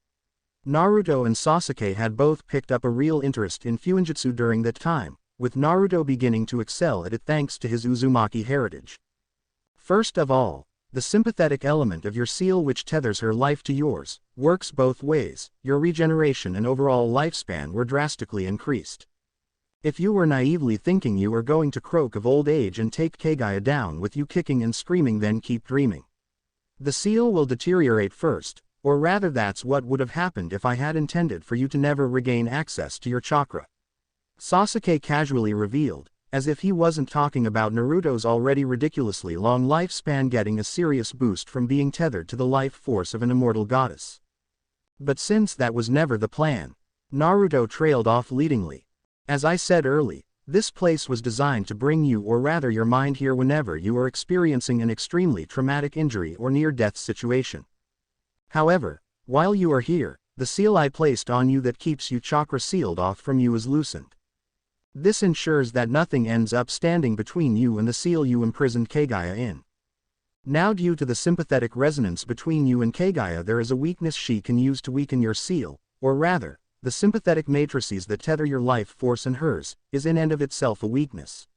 Naruto and Sasuke had both picked up a real interest in Fuinjutsu during that time, with Naruto beginning to excel at it thanks to his Uzumaki heritage. First of all, the sympathetic element of your seal, which tethers her life to yours, works both ways. Your regeneration and overall lifespan were drastically increased. If you were naively thinking you were going to croak of old age and take Kagaya down with you kicking and screaming, then keep dreaming. The seal will deteriorate first, or rather that's what would have happened if I had intended for you to never regain access to your chakra," Sasuke casually revealed, as if he wasn't talking about Naruto's already ridiculously long lifespan getting a serious boost from being tethered to the life force of an immortal goddess. But since that was never the plan, Naruto trailed off leadingly. "As I said early, this place was designed to bring you, or rather your mind, here whenever you are experiencing an extremely traumatic injury or near-death situation. However, while you are here, the seal I placed on you that keeps you chakra sealed off from you is loosened. This ensures that nothing ends up standing between you and the seal you imprisoned Kagaya in. Now, due to the sympathetic resonance between you and Kagaya, there is a weakness she can use to weaken your seal, or rather, the sympathetic matrices that tether your life force and hers, is in and of itself a weakness.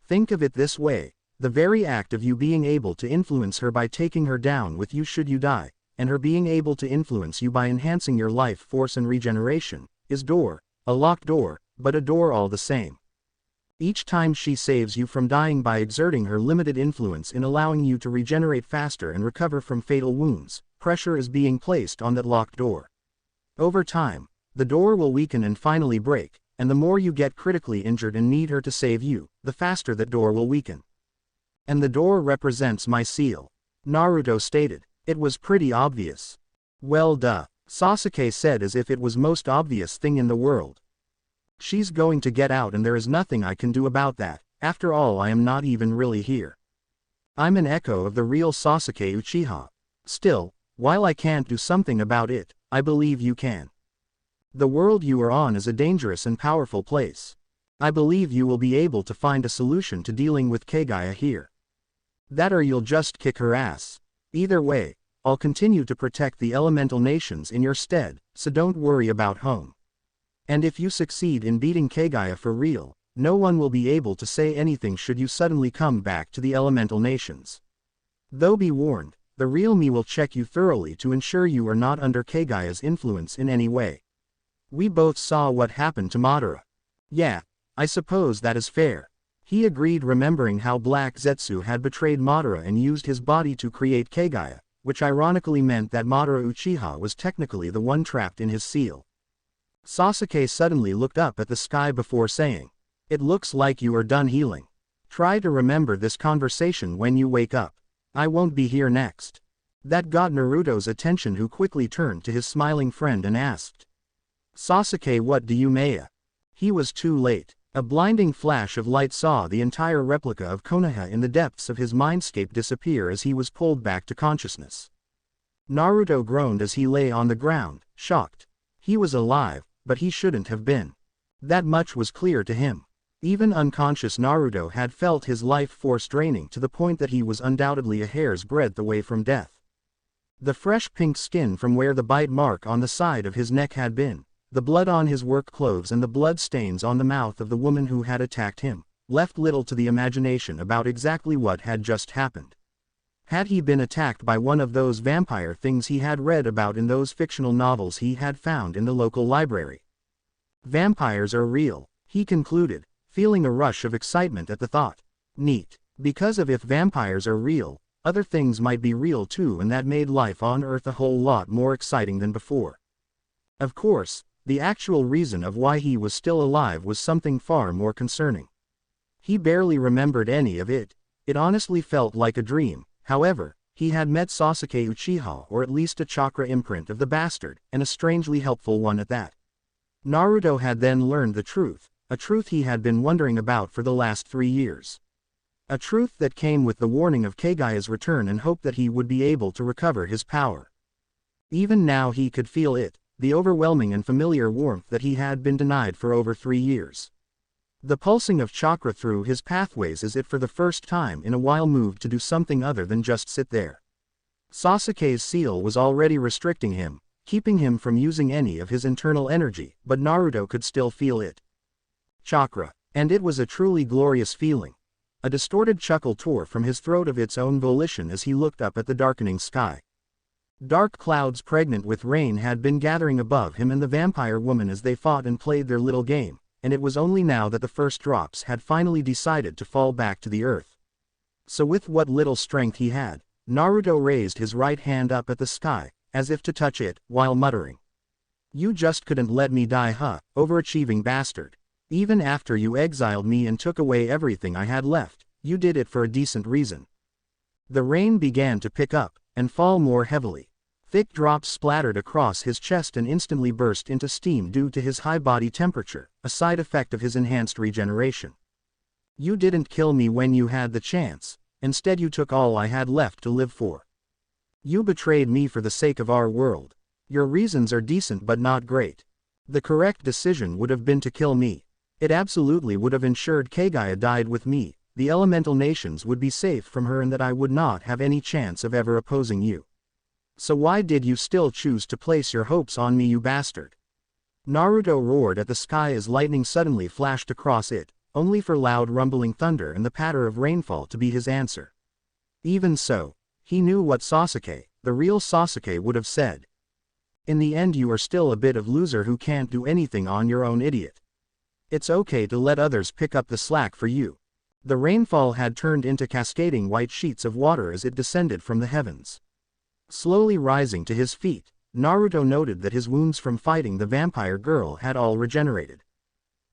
Think of it this way, the very act of you being able to influence her by taking her down with you should you die, and her being able to influence you by enhancing your life force and regeneration, is a locked door, but a door all the same. Each time she saves you from dying by exerting her limited influence in allowing you to regenerate faster and recover from fatal wounds, pressure is being placed on that locked door. Over time, the door will weaken and finally break, and the more you get critically injured and need her to save you, the faster that door will weaken. And the door represents my seal," Naruto stated. "It was pretty obvious." "Well duh," Sasuke said as if it was most obvious thing in the world. "She's going to get out and there is nothing I can do about that. After all, I am not even really here. I'm an echo of the real Sasuke Uchiha. Still, while I can't do something about it, I believe you can. The world you are on is a dangerous and powerful place. I believe you will be able to find a solution to dealing with Kagaya here. That or you'll just kick her ass. Either way, I'll continue to protect the elemental nations in your stead, so don't worry about home. And if you succeed in beating Kagaya for real, no one will be able to say anything should you suddenly come back to the elemental nations. Though be warned, the real me will check you thoroughly to ensure you are not under Kagaya's influence in any way. We both saw what happened to Madara. Yeah, I suppose that is fair. He agreed, remembering how Black Zetsu had betrayed Madara and used his body to create Kagaya, which ironically meant that Madara Uchiha was technically the one trapped in his seal. Sasuke suddenly looked up at the sky before saying, "It looks like you are done healing. Try to remember this conversation when you wake up. I won't be here next." That got Naruto's attention, who quickly turned to his smiling friend and asked, "Sasuke, what do you mean?" He was too late. A blinding flash of light saw the entire replica of Konoha in the depths of his mindscape disappear as he was pulled back to consciousness. Naruto groaned as he lay on the ground, shocked. He was alive, but he shouldn't have been. That much was clear to him. Even unconscious Naruto had felt his life force draining to the point that he was undoubtedly a hair's breadth away from death. The fresh pink skin from where the bite mark on the side of his neck had been, the blood on his work clothes and the blood stains on the mouth of the woman who had attacked him, left little to the imagination about exactly what had just happened. Had he been attacked by one of those vampire things he had read about in those fictional novels he had found in the local library? Vampires are real, he concluded, feeling a rush of excitement at the thought. Neat. Because if vampires are real, other things might be real too, and that made life on Earth a whole lot more exciting than before. Of course, the actual reason of why he was still alive was something far more concerning. He barely remembered any of it. It honestly felt like a dream. However, he had met Sasuke Uchiha, or at least a chakra imprint of the bastard, and a strangely helpful one at that. Naruto had then learned the truth, a truth he had been wondering about for the last 3 years. A truth that came with the warning of Kagaya's return and hope that he would be able to recover his power. Even now he could feel it, the overwhelming and familiar warmth that he had been denied for over 3 years. The pulsing of chakra through his pathways as it for the first time in a while moved to do something other than just sit there. Sasuke's seal was already restricting him, keeping him from using any of his internal energy, but Naruto could still feel it. Chakra. And it was a truly glorious feeling. A distorted chuckle tore from his throat of its own volition as he looked up at the darkening sky. Dark clouds pregnant with rain had been gathering above him and the vampire woman as they fought and played their little game, and it was only now that the first drops had finally decided to fall back to the earth. So with what little strength he had, Naruto raised his right hand up at the sky, as if to touch it, while muttering, "You just couldn't let me die, huh, overachieving bastard. Even after you exiled me and took away everything I had left, you did it for a decent reason." The rain began to pick up, and fall more heavily. Thick drops splattered across his chest and instantly burst into steam due to his high body temperature, a side effect of his enhanced regeneration. "You didn't kill me when you had the chance, instead you took all I had left to live for. You betrayed me for the sake of our world. Your reasons are decent but not great. The correct decision would have been to kill me. It absolutely would have ensured Kagaya died with me, the elemental nations would be safe from her, and that I would not have any chance of ever opposing you. So why did you still choose to place your hopes on me, you bastard?" Naruto roared at the sky as lightning suddenly flashed across it, only for loud rumbling thunder and the patter of rainfall to be his answer. Even so, he knew what Sasuke, the real Sasuke, would have said. "In the end you are still a bit of loser who can't do anything on your own, idiot. It's okay to let others pick up the slack for you." The rainfall had turned into cascading white sheets of water as it descended from the heavens. Slowly rising to his feet, Naruto noted that his wounds from fighting the vampire girl had all regenerated.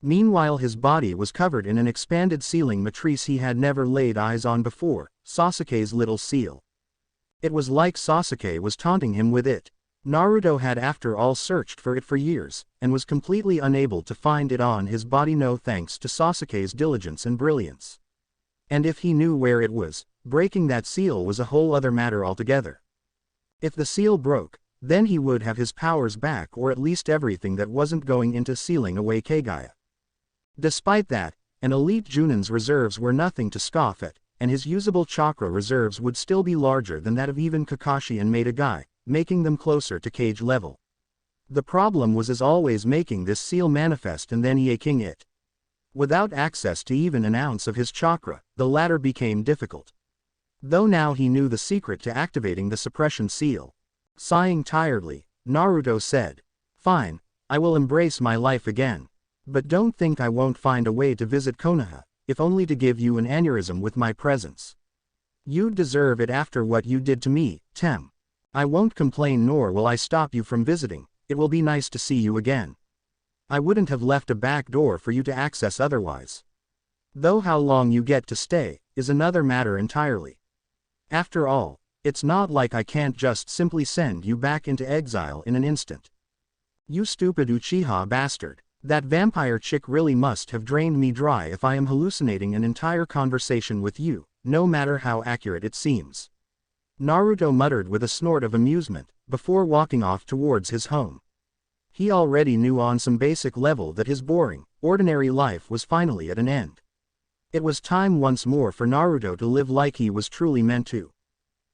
Meanwhile his body was covered in an expanded sealing matrice he had never laid eyes on before, Sasuke's little seal. It was like Sasuke was taunting him with it. Naruto had after all searched for it for years, and was completely unable to find it on his body, no thanks to Sasuke's diligence and brilliance. And if he knew where it was, breaking that seal was a whole other matter altogether. If the seal broke, then he would have his powers back, or at least everything that wasn't going into sealing away Kagaya. Despite that, an elite Junin's reserves were nothing to scoff at, and his usable chakra reserves would still be larger than that of even Kakashi and Meidagai, making them closer to cage level. The problem was, as always, making this seal manifest and then yanking it. Without access to even an ounce of his chakra, the latter became difficult. Though now he knew the secret to activating the suppression seal. Sighing tiredly, Naruto said, "Fine, I will embrace my life again. But don't think I won't find a way to visit Konoha, if only to give you an aneurysm with my presence. You deserve it after what you did to me, Tem. I won't complain nor will I stop you from visiting, it will be nice to see you again. I wouldn't have left a back door for you to access otherwise. Though how long you get to stay, is another matter entirely. After all, it's not like I can't just simply send you back into exile in an instant. You stupid Uchiha bastard. That vampire chick really must have drained me dry if I am hallucinating an entire conversation with you, no matter how accurate it seems." Naruto muttered with a snort of amusement, before walking off towards his home. He already knew on some basic level that his boring, ordinary life was finally at an end. It was time once more for Naruto to live like he was truly meant to.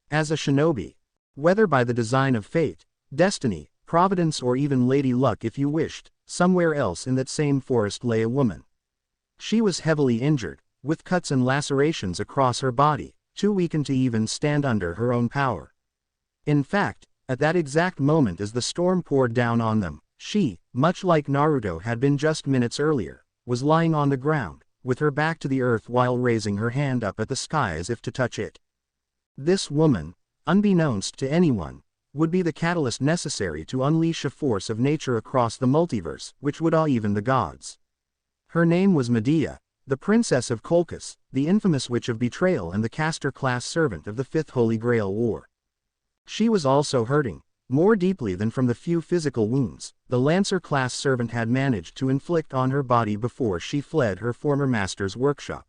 As a shinobi. Whether by the design of fate, destiny, providence or even lady luck if you wished, somewhere else in that same forest lay a woman. She was heavily injured, with cuts and lacerations across her body, too weakened to even stand under her own power. In fact, at that exact moment as the storm poured down on them, she, much like Naruto had been just minutes earlier, was lying on the ground, with her back to the earth while raising her hand up at the sky as if to touch it. This woman, unbeknownst to anyone, would be the catalyst necessary to unleash a force of nature across the multiverse, which would awe even the gods. Her name was Medea, the princess of Colchis, the infamous witch of betrayal and the caster-class servant of the Fifth Holy Grail War. She was also hurting, more deeply than from the few physical wounds the Lancer-class servant had managed to inflict on her body before she fled her former master's workshop.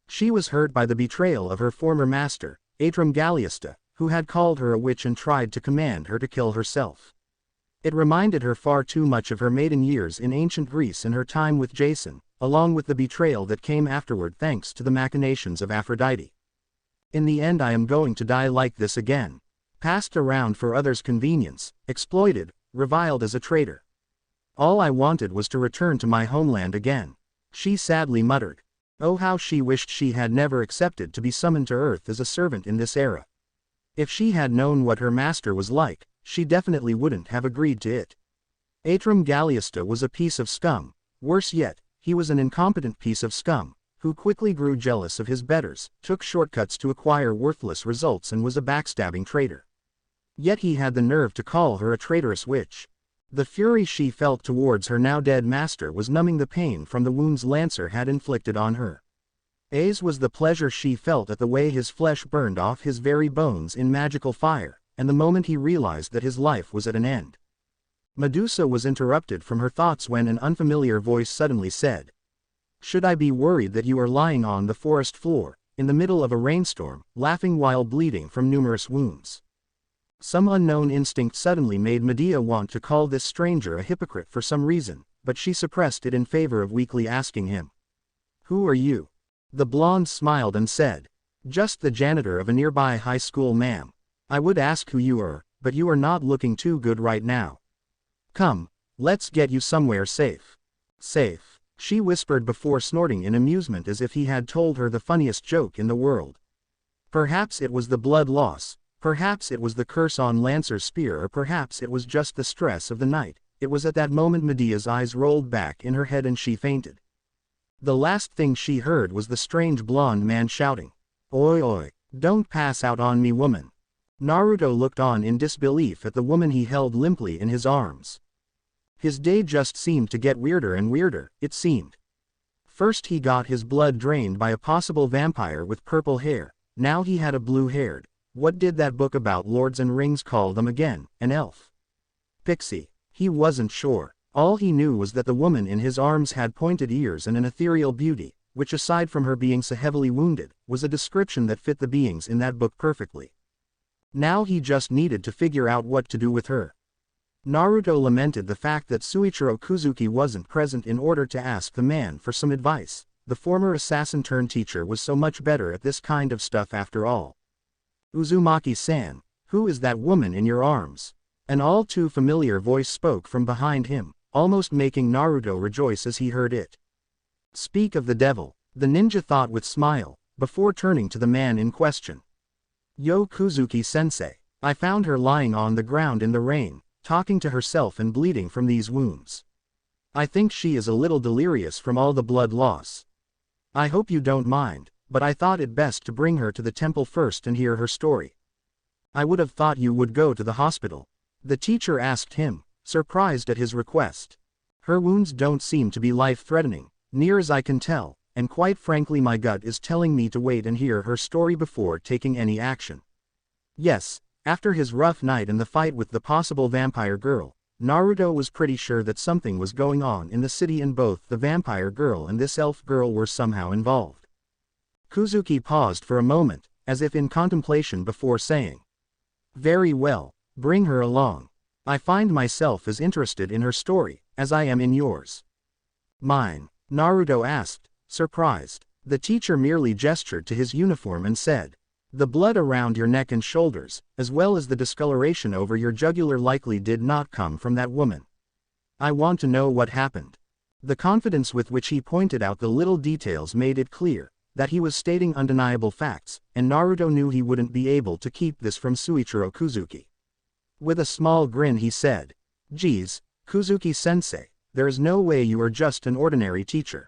She was hurt by the betrayal of her former master, Atrum Galliasta, who had called her a witch and tried to command her to kill herself. It reminded her far too much of her maiden years in ancient Greece and her time with Jason, along with the betrayal that came afterward thanks to the machinations of Aphrodite. In the end I am going to die like this again. Passed around for others' convenience, exploited, reviled as a traitor. All I wanted was to return to my homeland again. She sadly muttered. Oh how she wished she had never accepted to be summoned to Earth as a servant in this era. If she had known what her master was like, she definitely wouldn't have agreed to it. Atrum Galliasta was a piece of scum, worse yet, he was an incompetent piece of scum, who quickly grew jealous of his betters, took shortcuts to acquire worthless results and was a backstabbing traitor. Yet he had the nerve to call her a traitorous witch. The fury she felt towards her now dead master was numbing the pain from the wounds Lancer had inflicted on her. As was the pleasure she felt at the way his flesh burned off his very bones in magical fire, and the moment he realized that his life was at an end. Medusa was interrupted from her thoughts when an unfamiliar voice suddenly said, "Should I be worried that you are lying on the forest floor, in the middle of a rainstorm, laughing while bleeding from numerous wounds?" Some unknown instinct suddenly made Medea want to call this stranger a hypocrite for some reason, but she suppressed it in favor of weakly asking him, "Who are you?" The blonde smiled and said, "Just the janitor of a nearby high school, ma'am. I would ask who you are, but you are not looking too good right now. Come, let's get you somewhere safe." "Safe," she whispered before snorting in amusement as if he had told her the funniest joke in the world. Perhaps it was the blood loss, perhaps it was the curse on Lancer's spear or perhaps it was just the stress of the night. It was at that moment Medea's eyes rolled back in her head and she fainted. The last thing she heard was the strange blonde man shouting, "Oi oi, don't pass out on me, woman." Naruto looked on in disbelief at the woman he held limply in his arms. His day just seemed to get weirder and weirder, it seemed. First he got his blood drained by a possible vampire with purple hair, now he had a blue-haired, what did that book about Lords and Rings call them again, an elf? Pixie. He wasn't sure. All he knew was that the woman in his arms had pointed ears and an ethereal beauty, which aside from her being so heavily wounded, was a description that fit the beings in that book perfectly. Now he just needed to figure out what to do with her. Naruto lamented the fact that Suichiro Kuzuki wasn't present in order to ask the man for some advice. The former assassin-turned-teacher was so much better at this kind of stuff after all. "Uzumaki-san, who is that woman in your arms?" An all too familiar voice spoke from behind him, almost making Naruto rejoice as he heard it. "Speak of the devil," the ninja thought with smile, before turning to the man in question. Yo Kuzuki-sensei. I found her lying on the ground in the rain, talking to herself and bleeding from these wounds. I think she is a little delirious from all the blood loss. I hope you don't mind, but I thought it best to bring her to the temple first and hear her story. I would have thought you would go to the hospital. The teacher asked him, surprised at his request. Her wounds don't seem to be life-threatening, near as I can tell, and quite frankly my gut is telling me to wait and hear her story before taking any action. Yes, after his rough night and the fight with the possible vampire girl, Naruto was pretty sure that something was going on in the city and both the vampire girl and this elf girl were somehow involved. Kuzuki paused for a moment, as if in contemplation before saying, "Very well, bring her along. I find myself as interested in her story, as I am in yours." "Mine?" Naruto asked, surprised. The teacher merely gestured to his uniform and said, "The blood around your neck and shoulders, as well as the discoloration over your jugular likely did not come from that woman. I want to know what happened." The confidence with which he pointed out the little details made it clear that he was stating undeniable facts, and Naruto knew he wouldn't be able to keep this from Suichiro Kuzuki. With a small grin he said, "Geez, Kuzuki-sensei, there is no way you are just an ordinary teacher.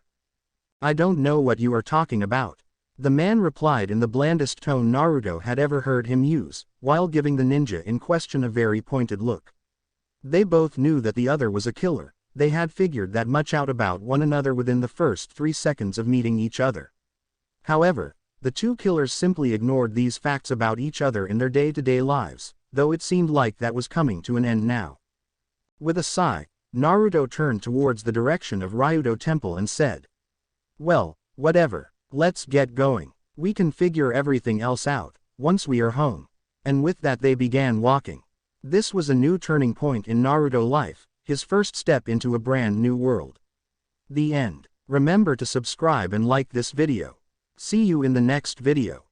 I don't know what you are talking about." The man replied in the blandest tone Naruto had ever heard him use, while giving the ninja in question a very pointed look. They both knew that the other was a killer, they had figured that much out about one another within the first 3 seconds of meeting each other. However, the two killers simply ignored these facts about each other in their day-to-day lives, though it seemed like that was coming to an end now. With a sigh, Naruto turned towards the direction of Ryudo Temple and said, "Well, whatever. Let's get going. We can figure everything else out, once we are home." And with that they began walking. This was a new turning point in Naruto life, his first step into a brand new world. The end. Remember to subscribe and like this video. See you in the next video.